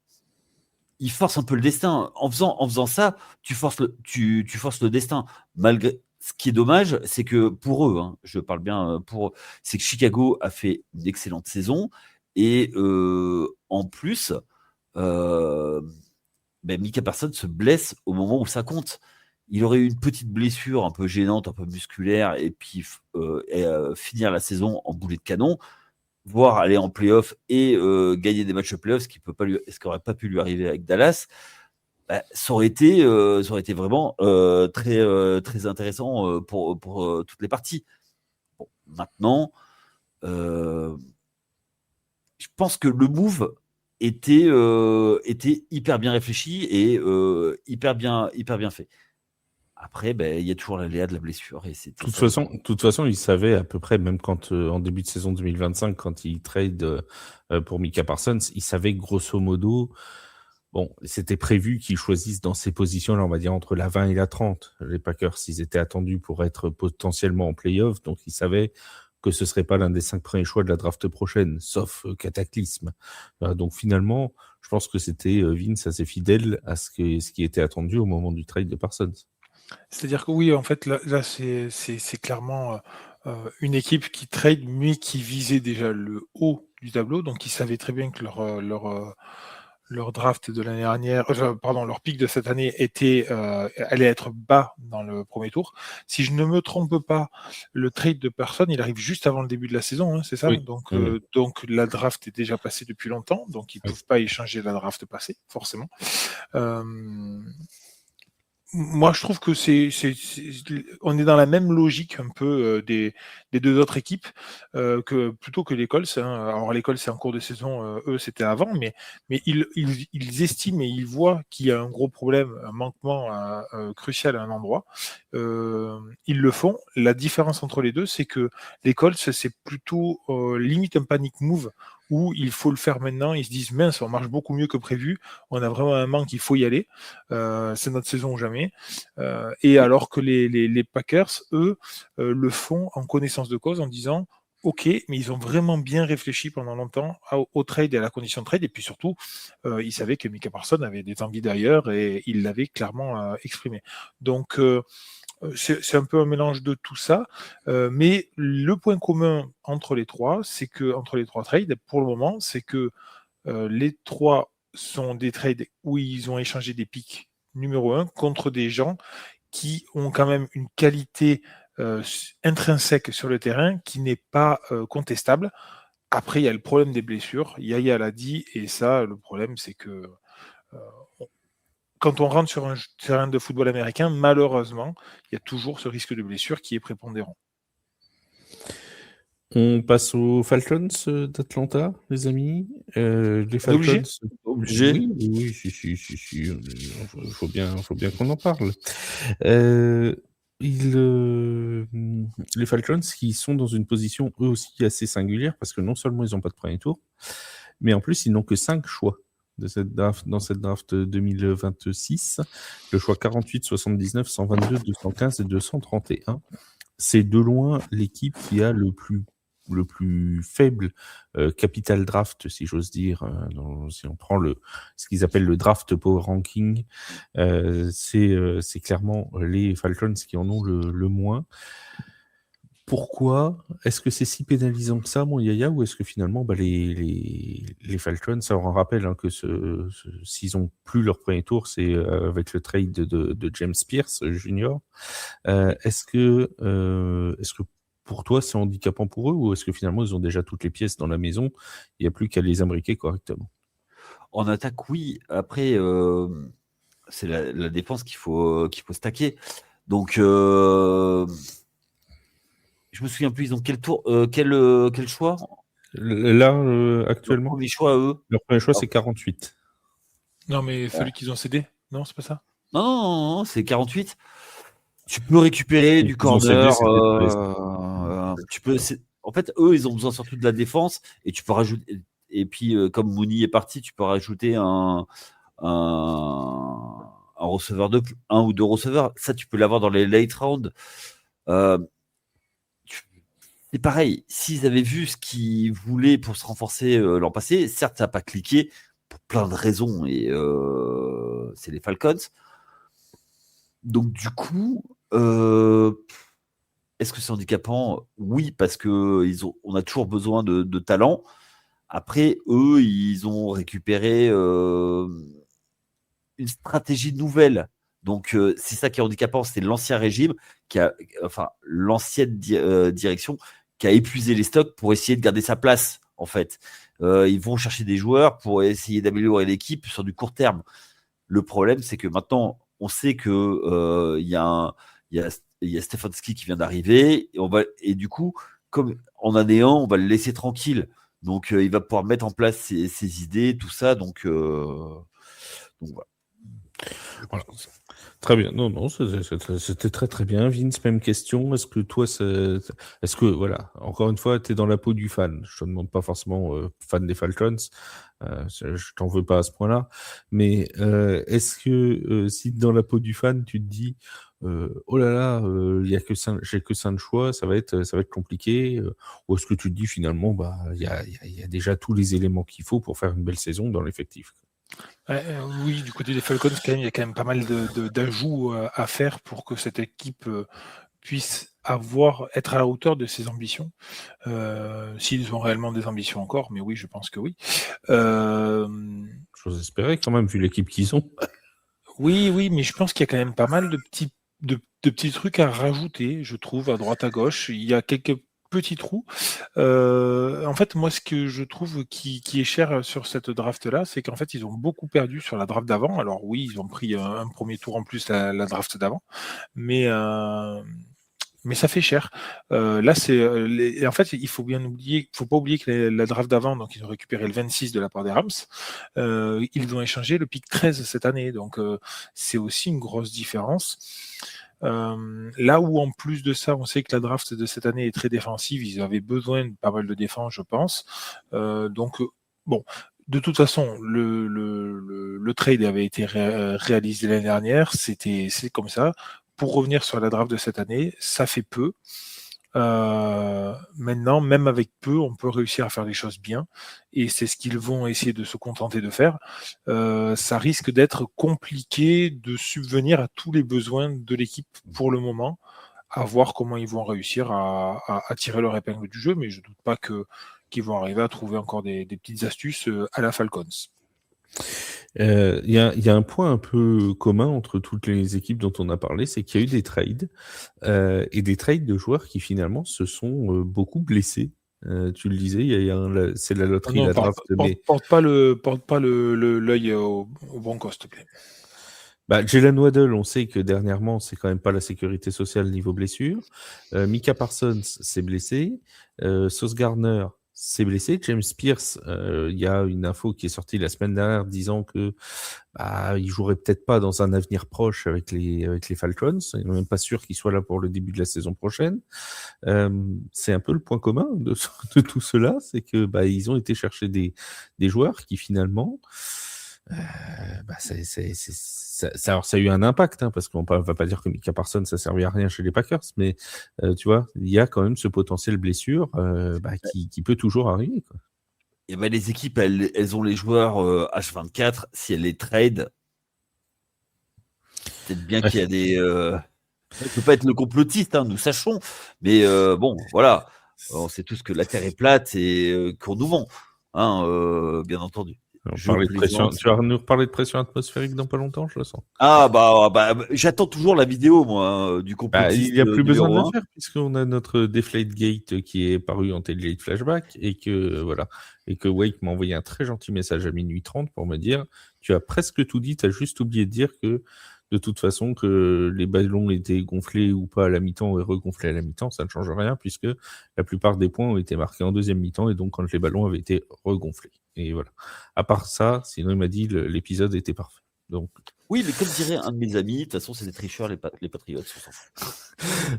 ils forcent un peu le destin. En faisant ça, tu forces le destin. Malgré ce qui est dommage, c'est que pour eux, hein, je parle bien pour eux, c'est que Chicago a fait une excellente saison et en plus, Micah Parsons se blesse au moment où ça compte. Il aurait eu une petite blessure un peu gênante, un peu musculaire, et puis finir la saison en boulet de canon, voire aller en playoff et gagner des matchs de playoff, ce qui n'aurait pas pu lui arriver avec Dallas, ça aurait été vraiment très intéressant pour toutes les parties. Bon, maintenant, je pense que le move était hyper bien réfléchi et hyper bien fait. Après, il y a toujours l'aléa de la blessure. Et De toute façon, il savait à peu près, même quand en début de saison 2025, quand il trade pour Micah Parsons, il savait grosso modo, bon, c'était prévu qu'ils choisissent dans ces positions-là, on va dire entre la 20 et la 30. Les Packers, ils étaient attendus pour être potentiellement en playoff, donc ils savaient que ce serait pas l'un des 5 premiers choix de la draft prochaine, sauf cataclysme. Donc finalement, je pense que c'était Vince assez fidèle à ce qui était attendu au moment du trade de Parsons. C'est-à-dire que oui, en fait, là c'est clairement une équipe qui trade, mais qui visait déjà le haut du tableau. Donc, ils savaient très bien que leur draft de l'année dernière, pardon, leur pick de cette année allait être bas dans le premier tour. Si je ne me trompe pas, le trade de Person, il arrive juste avant le début de la saison, hein, c'est ça? Oui. Donc, la draft est déjà passée depuis longtemps, donc ils ne peuvent pas échanger la draft passée, forcément. Moi, je trouve que on est dans la même logique un peu des deux autres équipes que plutôt que l'école. Alors l'école, c'est en cours de saison, eux, c'était avant, mais ils estiment et ils voient qu'il y a un gros problème, un manquement crucial à un endroit. Ils le font. La différence entre les deux, c'est que l'école, c'est plutôt limite un panic move où il faut le faire maintenant. Ils se disent mince, on marche beaucoup mieux que prévu. On a vraiment un manque, il faut y aller. C'est notre saison ou jamais. Et alors que les Packers, eux, le font en connaissance de cause en disant OK, mais ils ont vraiment bien réfléchi pendant longtemps au trade et à la condition de trade. Et puis surtout, ils savaient que Micah Parsons avait des envies d'ailleurs et ils l'avaient clairement exprimé. Donc, C'est un peu un mélange de tout ça, mais le point commun entre les trois trades, pour le moment, c'est que les trois sont des trades où ils ont échangé des pics numéro 1 contre des gens qui ont quand même une qualité intrinsèque sur le terrain qui n'est pas contestable. Après, il y a le problème des blessures. Yaya l'a dit, et ça, le problème, c'est que quand on rentre sur un terrain de football américain, malheureusement, il y a toujours ce risque de blessure qui est prépondérant. On passe aux Falcons d'Atlanta, les amis. Les Obligé Falcons. Obligé. Oui, si. Il faut bien qu'on en parle. Les Falcons qui sont dans une position eux aussi assez singulière parce que non seulement ils n'ont pas de premier tour, mais en plus ils n'ont que 5 choix dans cette draft 2026. Le choix 48, 79, 122, 215 et 231. C'est de loin l'équipe qui a le plus faible capital draft, si j'ose dire. Si on prend ce qu'ils appellent le draft power ranking, c'est clairement les Falcons qui en ont le moins. Pourquoi est-ce que c'est si pénalisant que ça, mon Yaya, ou est-ce que finalement les Falcons, ça on rappelle que s'ils ont plus leur premier tour, c'est avec le trade de James Pierce Jr. Est-ce que pour toi c'est handicapant pour eux, ou est-ce que finalement ils ont déjà toutes les pièces dans la maison, il n'y a plus qu'à les imbriquer correctement? En attaque, oui. Après, c'est la défense qu'il faut stacker. Donc, je me souviens plus, ils ont quel tour, quel choix Là, Leur actuellement, premier choix, eux. leur premier choix c'est 48. Non, mais celui qu'ils ont cédé? Non, c'est pas ça? Non, c'est 48. Tu peux récupérer du Ils ont cédé, corner. En fait, eux, ils ont besoin surtout de la défense. Et tu peux rajouter. Et puis, comme Mooney est parti, tu peux rajouter un receveur un ou deux receveurs. Ça, tu peux l'avoir dans les late rounds. C'est pareil, s'ils avaient vu ce qu'ils voulaient pour se renforcer l'an passé, certes, ça n'a pas cliqué pour plein de raisons, et c'est les Falcons. Donc, du coup, est-ce que c'est handicapant? Oui, parce qu'on a toujours besoin de talent. Après, eux, ils ont récupéré une stratégie nouvelle. Donc, c'est ça qui est handicapant, c'est l'ancien régime, l'ancienne direction qui a épuisé les stocks pour essayer de garder sa place, en fait. Ils vont chercher des joueurs pour essayer d'améliorer l'équipe sur du court terme. Le problème, c'est que maintenant, on sait que il y a Stefanski qui vient d'arriver, et du coup, comme en année 1, on va le laisser tranquille. Donc, il va pouvoir mettre en place ses idées, tout ça. Donc voilà. Voilà. Très bien. Non, c'était très très bien. Vince, même question. Est-ce que toi, voilà, encore une fois, tu es dans la peau du fan. Je te demande pas forcément fan des Falcons. Je t'en veux pas à ce point-là. Mais est-ce que si dans la peau du fan, tu te dis, oh là là, j'ai que 5 choix, ça va être compliqué. Ou est-ce que tu te dis finalement, bah, il y a déjà tous les éléments qu'il faut pour faire une belle saison dans l'effectif? Oui, du côté des Falcons, il y a quand même pas mal d'ajouts à faire pour que cette équipe puisse être à la hauteur de ses ambitions. S'ils ont réellement des ambitions encore, mais oui, je pense que oui. J'ose espérer quand même, vu l'équipe qu'ils ont. Oui, mais je pense qu'il y a quand même pas mal de petits trucs à rajouter, je trouve, à droite, à gauche. Il y a quelques petits trous. En fait, moi, ce que je trouve qui est cher sur cette draft-là, c'est qu'en fait, ils ont beaucoup perdu sur la draft d'avant. Alors oui, ils ont pris un premier tour en plus la draft d'avant, mais ça fait cher. Là, en fait, il faut pas oublier que la draft d'avant, donc ils ont récupéré le 26 de la part des Rams. Ils ont échangé le pick 13 cette année, donc c'est aussi une grosse différence. Là où en plus de ça, on sait que la draft de cette année est très défensive, ils avaient besoin de pas mal de défense, je pense. Donc bon, de toute façon, le trade avait été réalisé l'année dernière, c'est comme ça. Pour revenir sur la draft de cette année, ça fait peu. Maintenant, même avec peu, on peut réussir à faire les choses bien, et c'est ce qu'ils vont essayer de se contenter de faire. Ça risque d'être compliqué de subvenir à tous les besoins de l'équipe pour le moment, à voir comment ils vont réussir à tirer leur épingle du jeu, mais je ne doute pas qu'ils vont arriver à trouver encore des petites astuces à la Falcons. Il y a un point un peu commun entre toutes les équipes dont on a parlé, c'est qu'il y a eu des trades et des trades de joueurs qui finalement se sont beaucoup blessés. Tu le disais, c'est la loterie, la draft. Porte pas l'œil au Broncos, s'il te plaît. Jalen Waddle, on sait que dernièrement, c'est quand même pas la sécurité sociale niveau blessure. Micah Parsons s'est blessé. Sauce Gardner s'est blessé. James Pierce, il y a une info qui est sortie la semaine dernière disant que il jouerait peut-être pas dans un avenir proche avec les Falcons. Il n'est même pas sûr qu'il soit là pour le début de la saison prochaine. C'est un peu le point commun de tout cela, c'est que ils ont été chercher des joueurs qui finalement ça a eu un impact, parce qu'on va pas dire que Micah Parsons ça servait à rien chez les Packers, mais tu vois, il y a quand même ce potentiel blessure qui peut toujours arriver, quoi. Et les équipes, elles ont les joueurs H24. Si elles les trade, peut-être bien qu'il y a des. Ça ne peut pas être le complotiste, nous sachons, mais bon, voilà, on sait tous que la Terre est plate et qu'on nous ment, bien entendu. Tu vas nous reparler de pression atmosphérique dans pas longtemps, je le sens. J'attends toujours la vidéo, moi, du complotiste. Il n'y a plus besoin de le faire, puisqu'on a notre Deflategate qui est paru en Tailgate Flashback, et que Wake m'a envoyé un très gentil message à 12h30 pour me dire « Tu as presque tout dit, tu as juste oublié de dire que de toute façon, que les ballons étaient gonflés ou pas à la mi-temps et regonflés à la mi-temps, ça ne change rien, puisque la plupart des points ont été marqués en deuxième mi-temps, et donc quand les ballons avaient été regonflés. » Et voilà. À part ça, sinon il m'a dit l'épisode était parfait. Donc... Oui, mais comme dirait un de mes amis, de toute façon, c'est des tricheurs, les Patriots.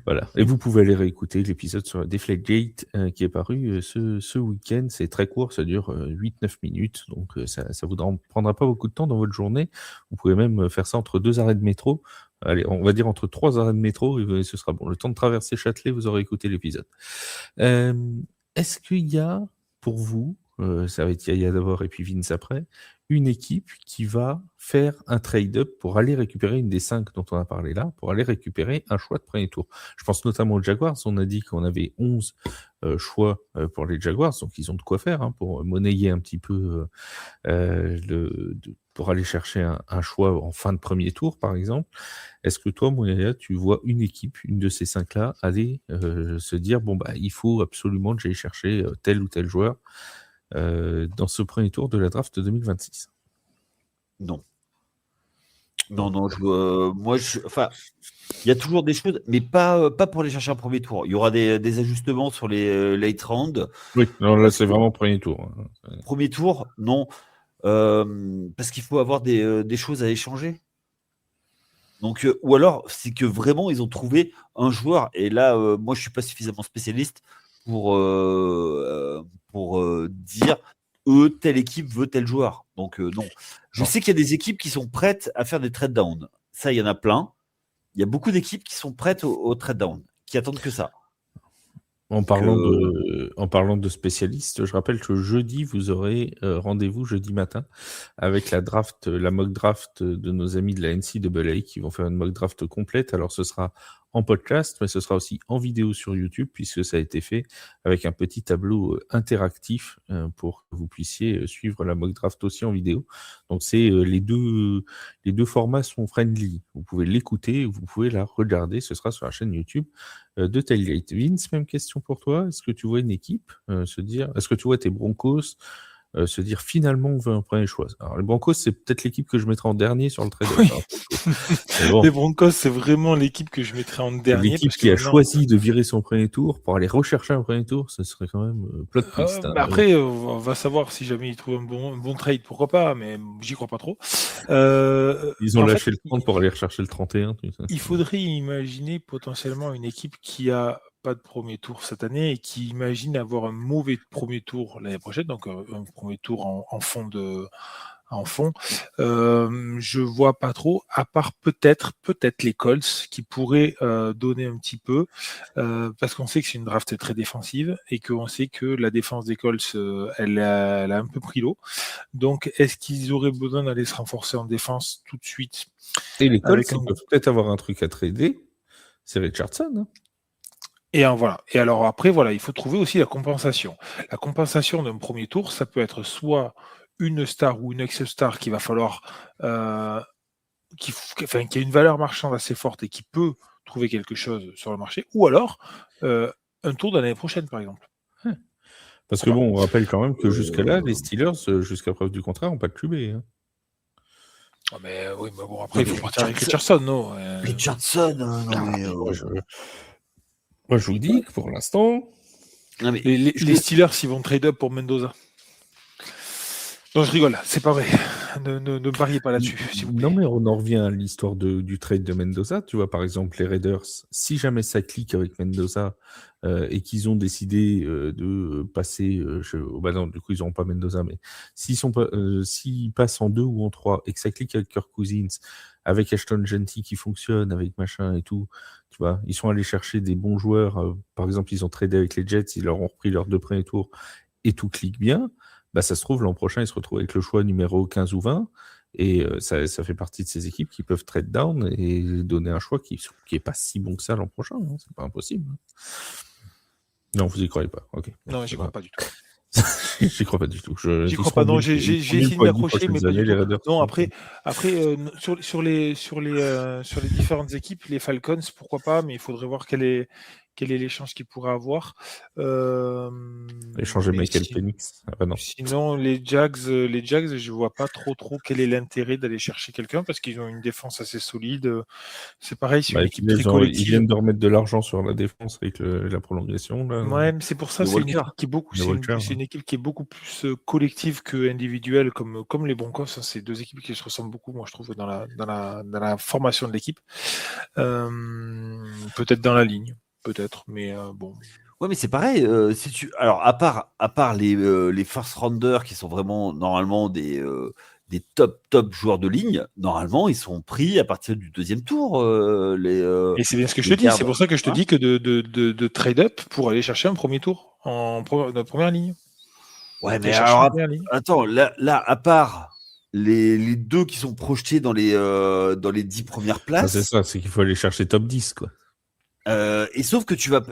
Voilà. Et vous pouvez aller réécouter l'épisode sur Deflategate qui est paru ce week-end. C'est très court, ça dure 8-9 minutes. Donc ça vous prendra pas beaucoup de temps dans votre journée. Vous pouvez même faire ça entre 2 arrêts de métro. Allez, on va dire entre 3 arrêts de métro, et ce sera bon. Le temps de traverser Châtelet, vous aurez écouté l'épisode. Est-ce qu'il y a, pour vous, ça va être Yaya d'abord et puis Vince après, une équipe qui va faire un trade-up pour aller récupérer une des 5 dont on a parlé là, pour aller récupérer un choix de premier tour? Je pense notamment aux Jaguars. On a dit qu'on avait 11 choix pour les Jaguars, donc ils ont de quoi faire pour monnayer un petit peu pour aller chercher un choix en fin de premier tour, par exemple. Est-ce que toi, Mouyaya, tu vois une équipe, une de ces 5-là, aller se dire, il faut absolument que j'aille chercher tel ou tel joueur dans ce premier tour de la draft 2026? Non. Non, il y a toujours des choses, mais pas pour aller chercher un premier tour. Il y aura des ajustements sur les late rounds. Oui, non, là c'est vraiment premier tour. Premier tour, non, parce qu'il faut avoir des choses à échanger. Donc, ou alors, c'est que vraiment ils ont trouvé un joueur. Et là, moi, je suis pas suffisamment spécialiste pour dire telle équipe veut tel joueur. Donc non. Je sais qu'il y a des équipes qui sont prêtes à faire des trade down. Ça, il y en a plein. Il y a beaucoup d'équipes qui sont prêtes au trade down, qui attendent que ça. En parlant de spécialistes, je rappelle que jeudi, vous aurez rendez-vous jeudi matin avec la mock draft de nos amis de la NCAA qui vont faire une mock draft complète. Alors, ce sera en podcast, mais ce sera aussi en vidéo sur YouTube, puisque ça a été fait avec un petit tableau interactif pour que vous puissiez suivre la mock draft aussi en vidéo. Donc, les deux formats sont friendly. Vous pouvez l'écouter, vous pouvez la regarder. Ce sera sur la chaîne YouTube de Tailgate. Vince, même question pour toi. Est-ce que tu vois une équipe est-ce que tu vois tes Broncos se dire finalement on veut un premier choix? Alors les Broncos, c'est peut-être l'équipe que je mettrai en dernier sur le trade. Oui. Les Broncos, c'est vraiment l'équipe que je mettrai en dernier. L'équipe qui a choisi de virer son premier tour pour aller rechercher un premier tour, ce serait quand même plot twist. Après, on va savoir si jamais ils trouvent un bon trade, pourquoi pas, mais j'y crois pas trop. Ils ont lâché le 30 pour aller rechercher le 31. Il faudrait imaginer potentiellement une équipe qui a pas de premier tour cette année et qui imagine avoir un mauvais premier tour l'année prochaine, donc un premier tour en fond en fond. Je vois pas trop, à part peut-être les Colts qui pourraient donner un petit peu, parce qu'on sait que c'est une draft très défensive et qu'on sait que la défense des Colts, elle a un peu pris l'eau. Donc, est-ce qu'ils auraient besoin d'aller se renforcer en défense tout de suite? Et les Colts, Avec ils peuvent peut-être avoir un truc à trader. C'est Richardson. Hein. Et voilà. Et alors après, voilà, il faut trouver aussi la compensation. La compensation d'un premier tour, ça peut être soit une star ou une ex-star qu'il va falloir, qui a une valeur marchande assez forte et qui peut trouver quelque chose sur le marché, ou alors un tour de l'année prochaine, par exemple. Parce que bon, on rappelle quand même que jusqu'à là, les Steelers, jusqu'à preuve du contraire, n'ont pas de QB. Hein. Ah, mais oui, mais bon, après, il faut partir avec Richardson, non Richardson, non mais. Moi, je vous dis que pour l'instant. Non, mais les Steelers, ils vont trade up pour Mendoza. Non, je rigole, c'est pas vrai. Ne pariez pas là-dessus, s'il vous plaît. Non, mais on en revient à l'histoire du trade de Mendoza. Tu vois, par exemple, les Raiders, si jamais ça clique avec Mendoza et qu'ils ont décidé de passer, non, du coup, ils n'auront pas Mendoza, mais s'ils passent en 2 ou en 3 et que ça clique avec Kirk Cousins, avec Ashton Genty qui fonctionne, avec machin et tout, tu vois, ils sont allés chercher des bons joueurs. Par exemple, ils ont tradé avec les Jets, ils leur ont repris leurs 2 premiers tours et tout clique bien. Bah, ça se trouve, l'an prochain, ils se retrouvent avec le choix numéro 15 ou 20. Et ça fait partie de ces équipes qui peuvent trade down et donner un choix qui est pas si bon que ça l'an prochain. Hein. C'est pas impossible. Non, vous y croyez pas. Ok. Non, j'y crois pas du tout. J'y crois pas du tout. J'y crois pas. Non, j'ai essayé de m'accrocher, mais pas du tout. Non, après, sur les différentes équipes, les Falcons, pourquoi pas, mais il faudrait voir quel est l'échange qu'ils pourraient avoir. Échanger Michael Penix. Ah bah non. Sinon, les Jags, je vois pas trop quel est l'intérêt d'aller chercher quelqu'un parce qu'ils ont une défense assez solide. C'est pareil, c'est une équipe très collective. Ils viennent de remettre de l'argent sur la défense avec la prolongation. Là. Ouais, mais c'est pour ça, c'est une équipe qui est beaucoup plus collective que individuelle, comme les Broncos. C'est 2 équipes qui se ressemblent beaucoup, moi je trouve, dans la formation de l'équipe. Peut-être dans la ligne. Peut-être, mais bon. Ouais, mais c'est pareil. Alors, à part les first rounders qui sont vraiment normalement des top joueurs de ligne, normalement ils sont pris à partir du 2e tour. Et c'est bien ce que je te dis. C'est pour ça que je te dis que de trade up pour aller chercher un premier tour en première ligne. Ouais, mais alors attends, là, à part les 2 qui sont projetés dans les 10 premières places. C'est ça, c'est qu'il faut aller chercher top 10, quoi. Et sauf que tu vas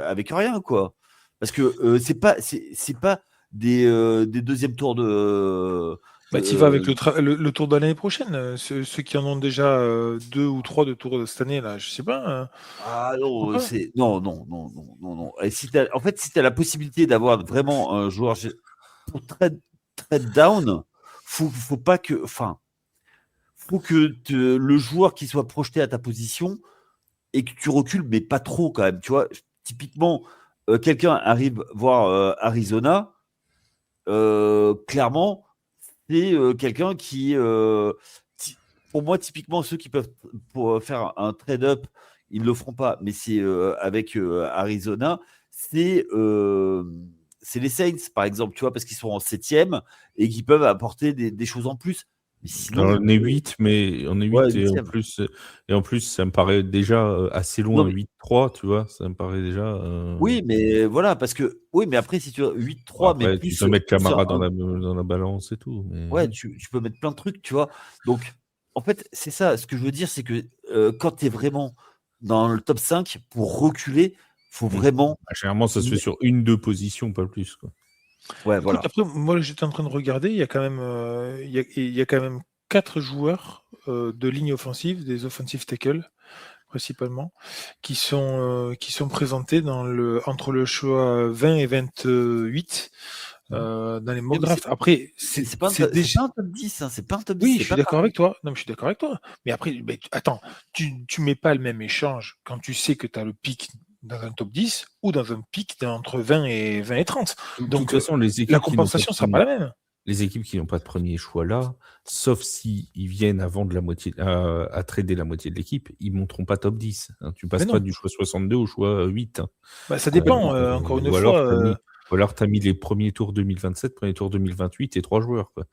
avec rien, quoi. Parce que c'est pas des 2e tours de. Tu vas avec le tour de l'année prochaine. Ceux qui en ont déjà 2 ou 3 de tours de cette année, là, je sais pas. Ah non, non. Et si t'as la possibilité d'avoir vraiment un joueur pour trade down, faut pas que. Enfin. Faut que le joueur qui soit projeté à ta position et que tu recules, mais pas trop quand même. Tu vois, typiquement, quelqu'un arrive voir Arizona, clairement, c'est quelqu'un qui, pour moi, typiquement, ceux qui peuvent pour faire un trade-up, ils ne le feront pas, mais c'est avec Arizona, c'est les Saints, par exemple, tu vois, parce qu'ils sont en 7e et qui peuvent apporter des choses en plus. Sinon, on est 8, mais on est 8 ouais, et en plus, ça me paraît déjà assez loin. 8-3, tu vois, ça me paraît déjà. Oui, mais voilà, parce que mais après, si tu as 8-3, après, mais tu peux mettre Camara dans la balance et tout. Mais... Ouais, tu peux mettre plein de trucs, tu vois. Donc, en fait, c'est ça. Ce que je veux dire, c'est que quand tu es vraiment dans le top 5, pour reculer, faut vraiment. Généralement, ça se fait sur 1-2 positions, pas plus, quoi. Ouais, écoute, voilà. Après, moi, j'étais en train de regarder. Il y a quand même, il y a quand même 4 joueurs de ligne offensive, des offensive tackles principalement, qui sont présentés entre le choix 20 et 28 dans les mock drafts. Après, c'est pas un top 10, hein, c'est pas un top 10. Oui, je suis d'accord avec toi. Non, mais je suis d'accord avec toi. Mais après, attends, tu mets pas le même échange quand tu sais que tu as le pic dans un top 10 ou dans un pic entre 20 et 30. Donc, de toute façon, la compensation ne sera pas la même. Les équipes qui n'ont pas de premier choix là, sauf s'ils viennent avant de la moitié, à trader la moitié de l'équipe, ils ne monteront pas top 10. Hein. Tu passes pas du choix 62 au choix 8. Hein. Ça dépend, encore une fois. Ou alors, tu as mis les premiers tours 2027, premiers tours 2028 et 3 joueurs. Quoi.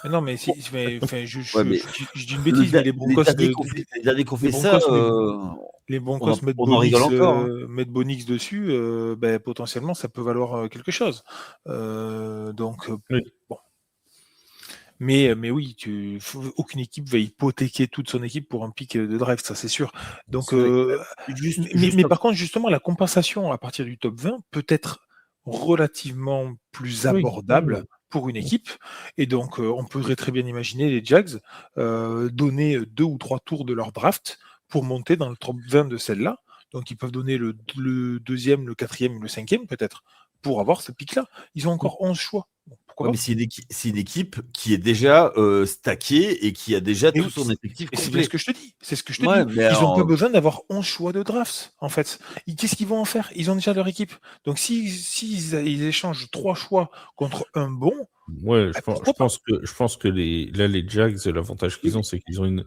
Mais non, mais, je dis une bêtise, mais les Broncos, les derniers qu'on fait ça, les Broncos mettent on en rigole encore. Mettre Bonix dessus, potentiellement, ça peut valoir quelque chose. Donc, bon. Mais oui, aucune équipe va hypothéquer toute son équipe pour un pic de draft, ça c'est sûr. Donc, mais par contre, justement, la compensation à partir du top 20 peut être relativement plus abordable pour une équipe. Et donc, on pourrait très bien imaginer les Jags donner 2 ou 3 tours de leur draft pour monter dans le top 20 de celle-là. Donc, ils peuvent donner le 2e, le 4e, le 5e peut-être pour avoir ce pic-là. Ils ont encore 11 choix. Ouais, mais c'est une équipe qui est déjà stackée et qui a déjà tout son effectif complet. C'est ce que je te dis. Ils n'ont pas besoin d'avoir 11 choix de drafts, en fait. Qu'est-ce qu'ils vont en faire? Ils ont déjà leur équipe. Donc, ils échangent 3 choix contre un bon... Ouais, je pense que les Jags, l'avantage qu'ils ont, c'est qu'ils ont une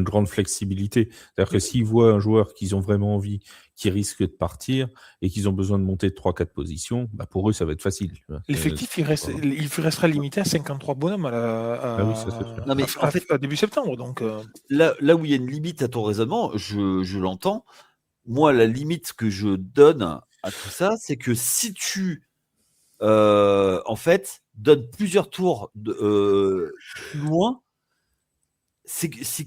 grande flexibilité. C'est-à-dire que s'ils voient un joueur qu'ils ont vraiment envie, qui risque de partir, et qu'ils ont besoin de monter de 3-4 positions, pour eux, ça va être facile. L'effectif, il restera limité à 53 bonhommes à début septembre. Donc, là où il y a une limite à ton raisonnement, je l'entends. Moi, la limite que je donne à tout ça, c'est que si tu en fait donnes plusieurs tours plus loin, c'est que si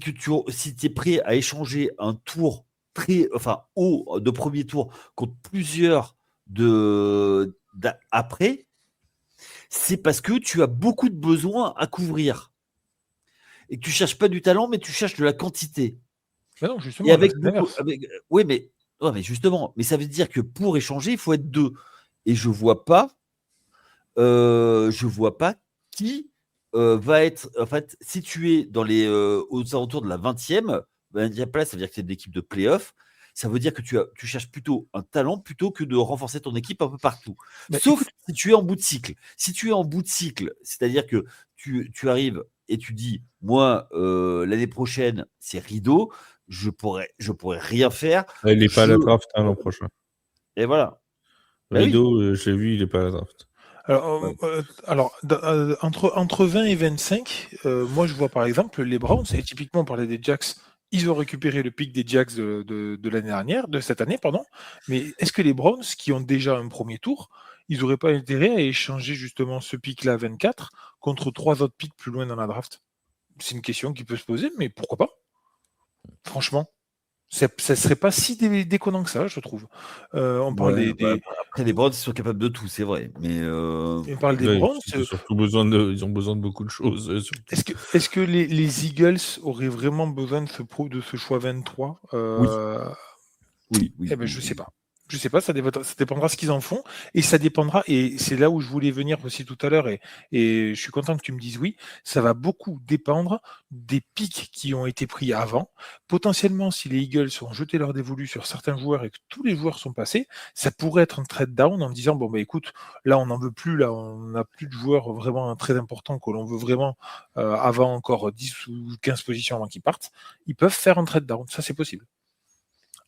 tu es prêt à échanger un tour haut de premier tour contre plusieurs après, c'est parce que tu as beaucoup de besoins à couvrir et que tu cherches pas du talent, mais tu cherches de la quantité. Mais non, justement, et mais justement, mais ça veut dire que pour échanger, il faut être 2. Et je vois pas qui va être en fait situé dans les aux alentours de la 20e place. Ça veut dire que c'est une équipe de play-off. Ça veut dire que tu cherches plutôt un talent plutôt que de renforcer ton équipe un peu partout. Sauf si tu es en bout de cycle. Si tu es en bout de cycle, c'est-à-dire que tu arrives et tu dis, moi, l'année prochaine, c'est rideau, je pourrais rien faire. Il n'est pas à la draft l'an prochain. Et voilà. Rideau, j'ai vu, il n'est pas à la draft. Alors, entre 20 et 25, moi je vois par exemple les Browns, et typiquement on parlait des Jacks, ils ont récupéré le pic des Jacks de l'année dernière, de cette année, pardon. Mais est-ce que les Browns, qui ont déjà un premier tour, ils n'auraient pas intérêt à échanger justement ce pic-là à 24 contre 3 autres pics plus loin dans la draft? C'est une question qui peut se poser, mais pourquoi pas? Franchement. Ça serait pas si déconnant que ça, je trouve. On parle après, les Browns sont capables de tout, c'est vrai. Mais on parle des Browns. Ils ont besoin de beaucoup de choses. Est-ce que les Eagles auraient vraiment besoin de ce choix 23 Oui. Je sais pas. Je sais pas, ça dépendra de ce qu'ils en font, et ça dépendra, et c'est là où je voulais venir aussi tout à l'heure, et je suis content que tu me dises oui, ça va beaucoup dépendre des pics qui ont été pris avant. Potentiellement, si les Eagles ont jeté leur dévolu sur certains joueurs et que tous les joueurs sont passés, ça pourrait être un trade down en disant, écoute, là on n'en veut plus, là on n'a plus de joueurs vraiment très importants que l'on veut vraiment avant encore 10 ou 15 positions avant qu'ils partent, ils peuvent faire un trade down, ça c'est possible.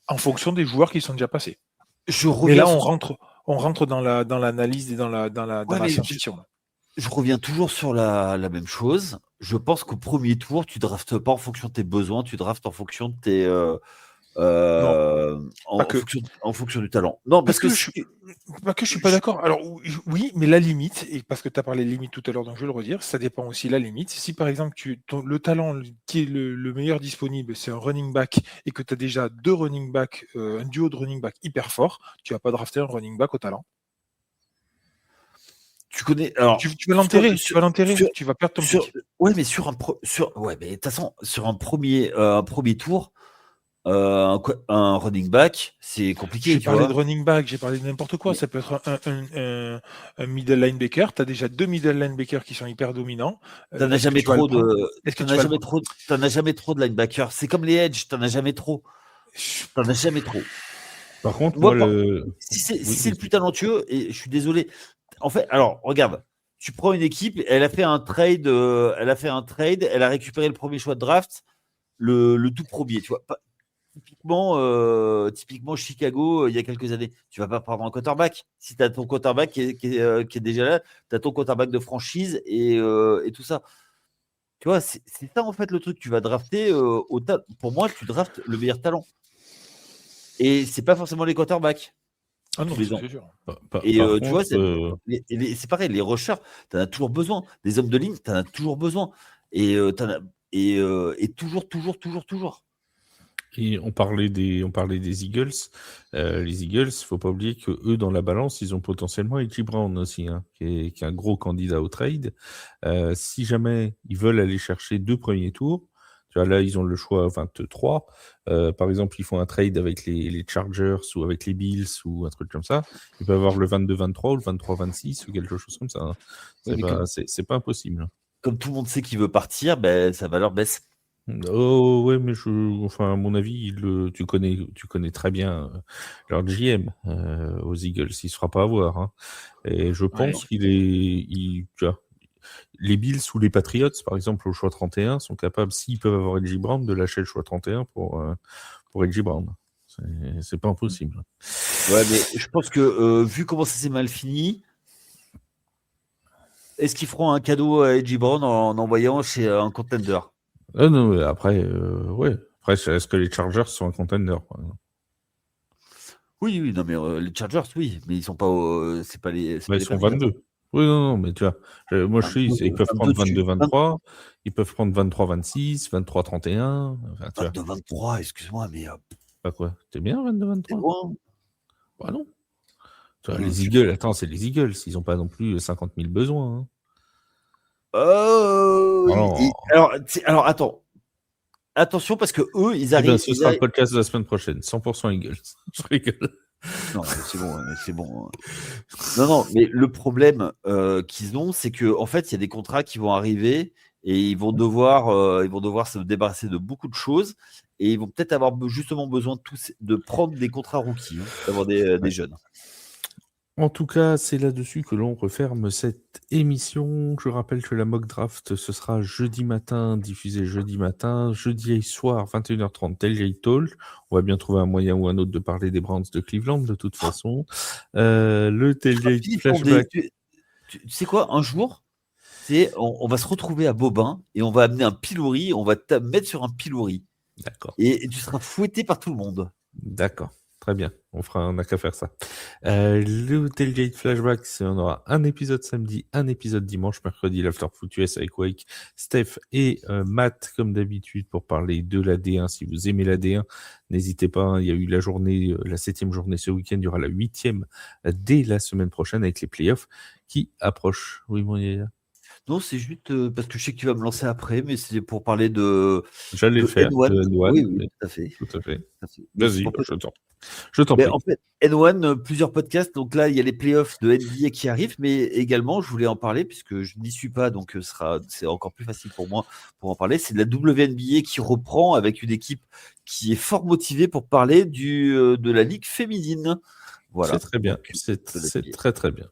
En fonction des joueurs qui sont déjà passés. Mais là, on rentre dans l'analyse et dans la science-fiction. Je reviens toujours sur la même chose. Je pense qu'au premier tour, tu draftes pas en fonction de tes besoins, tu draftes en fonction de tes en fonction du talent. Non, parce que je suis pas d'accord. Alors oui, mais la limite, et parce que tu as parlé de limite tout à l'heure, donc je vais le redire, ça dépend aussi de la limite. Si par exemple le talent qui est le meilleur disponible, c'est un running back, et que tu as déjà 2 running backs, un duo de running back hyper fort, tu vas pas drafter un running back au talent. Tu connais. Alors, tu vas l'enterrer, tu vas perdre ton pick. Ouais, mais mais de toute façon, sur un premier tour. Un running back, c'est compliqué. J'ai parlé de running back, j'ai parlé de n'importe quoi. Ça peut être un middle linebacker. Tu as déjà 2 middle linebackers qui sont hyper dominants. T'en as jamais trop de linebackers. C'est comme les edge, t'en as jamais trop. Par contre, si c'est le plus talentueux, et je suis désolé. En fait, alors regarde, tu prends une équipe, elle a fait un trade, elle a récupéré le premier choix de draft, le tout premier, tu vois. typiquement Chicago, il y a quelques années, tu vas pas prendre un quarterback. Si tu as ton quarterback qui est déjà là, tu as ton quarterback de franchise et tout ça. Tu vois, c'est ça en fait le truc. Tu vas drafter pour moi, tu draftes le meilleur talent. Et c'est pas forcément les quarterbacks. Ah non, tous les ça, ans. c'est sûr. Et Par tu vois, contre, c'est pareil, les rushers, tu en as toujours besoin. Les hommes de ligne, tu en as toujours besoin. Et toujours, toujours, toujours, toujours. et on parlait des Eagles. Les Eagles, il faut pas oublier que eux, dans la balance, ils ont potentiellement A.J. Brown aussi, hein, qui est un gros candidat au trade. Si jamais ils veulent aller chercher 2 premiers tours, tu vois, là, ils ont le choix 23. Par exemple, ils font un trade avec les Chargers ou avec les Bills ou un truc comme ça. Ils peuvent avoir le 22-23 ou le 23-26 ou quelque chose comme ça, hein. C'est pas impossible. Comme tout le monde sait qu'il veut partir, ben, sa valeur baisse. Oh ouais, mais enfin, à mon avis, tu connais très bien leur GM aux Eagles. Il se fera pas avoir, hein. Et je pense tu vois, les Bills ou les Patriots, par exemple, au choix 31, sont capables, s'ils peuvent avoir A.J. Brown, de lâcher le choix 31 pour A.J. Brown. C'est pas impossible. Ouais, mais je pense que vu comment ça s'est mal fini, est-ce qu'ils feront un cadeau à A.J. Brown en envoyant chez un contender? Non, mais après, ouais. Après, est-ce que les Chargers sont un contender, par exemple? Oui, non, mais les Chargers, oui, mais ils sont pas, c'est pas les. Bah, ils sont 22. Oui, non, mais tu vois, moi je sais, ils peuvent prendre 22-23, ils peuvent prendre 23-26, 23-31. Enfin, tu vois. 22-23, excuse-moi, mais Pas quoi? T'es bien c'est 22-23? loin. Bah non. Tu vois, les Eagles, attends, c'est les Eagles. Ils n'ont pas non plus 50 000 besoins, hein. Alors, attends. Attention, parce que eux, ils Eh ben, arrivent. ce sera le podcast de la semaine prochaine. 100% Eagles. Je rigole. Non, c'est bon. Non, mais le problème qu'ils ont, c'est que en fait, il y a des contrats qui vont arriver et ils vont devoir se débarrasser de beaucoup de choses et ils vont peut-être avoir justement besoin de prendre des contrats rookies, hein, d'avoir des jeunes. En tout cas, c'est là-dessus que l'on referme cette émission. Je rappelle que la mock draft, ce sera jeudi matin, diffusé jeudi matin, jeudi soir, 21h30, Tailgate Talk. On va bien trouver un moyen ou un autre de parler des Browns de Cleveland, de toute façon. Le Tailgate Flashback. Tu sais quoi, un jour, on va se retrouver à Bobin et on va amener un pilori, on va te mettre sur un pilori. D'accord. Et tu seras fouetté par tout le monde. D'accord. Très bien, on n'a qu'à faire ça. Le Tailgate Flashback, on aura un épisode samedi, un épisode dimanche, mercredi, l'Afterfoot US avec Wake, Steph et Matt, comme d'habitude, pour parler de la D1. Si vous aimez la D1, n'hésitez pas, hein, il y a eu la 7e journée ce week-end, il y aura la 8e dès la semaine prochaine avec les playoffs qui approchent. Oui, mon Yaya. Non, c'est juste parce que je sais que tu vas me lancer après, mais c'est pour parler de J'allais le faire, N1. de N1. Oui, tout à fait. Vas-y, je t'en prie. En fait, N1, plusieurs podcasts. Donc là, il y a les playoffs de NBA qui arrivent, mais également, je voulais en parler puisque je n'y suis pas, donc c'est encore plus facile pour moi pour en parler. C'est de la WNBA qui reprend avec une équipe qui est fort motivée pour parler de la ligue féminine. Voilà. C'est très bien, c'est très très bien.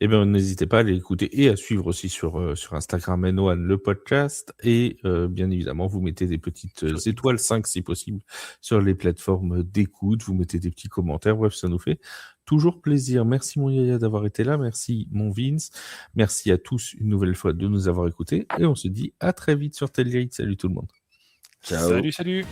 Eh bien, n'hésitez pas à aller écouter et à suivre aussi sur Instagram N1 le podcast. Et bien évidemment, vous mettez des petites étoiles, 5 si possible, sur les plateformes d'écoute. Vous mettez des petits commentaires. Bref, ça nous fait toujours plaisir. Merci mon Yaya d'avoir été là. Merci mon Vince. Merci à tous une nouvelle fois de nous avoir écoutés. Et on se dit à très vite sur Tailgate. Salut tout le monde. Ciao. Salut.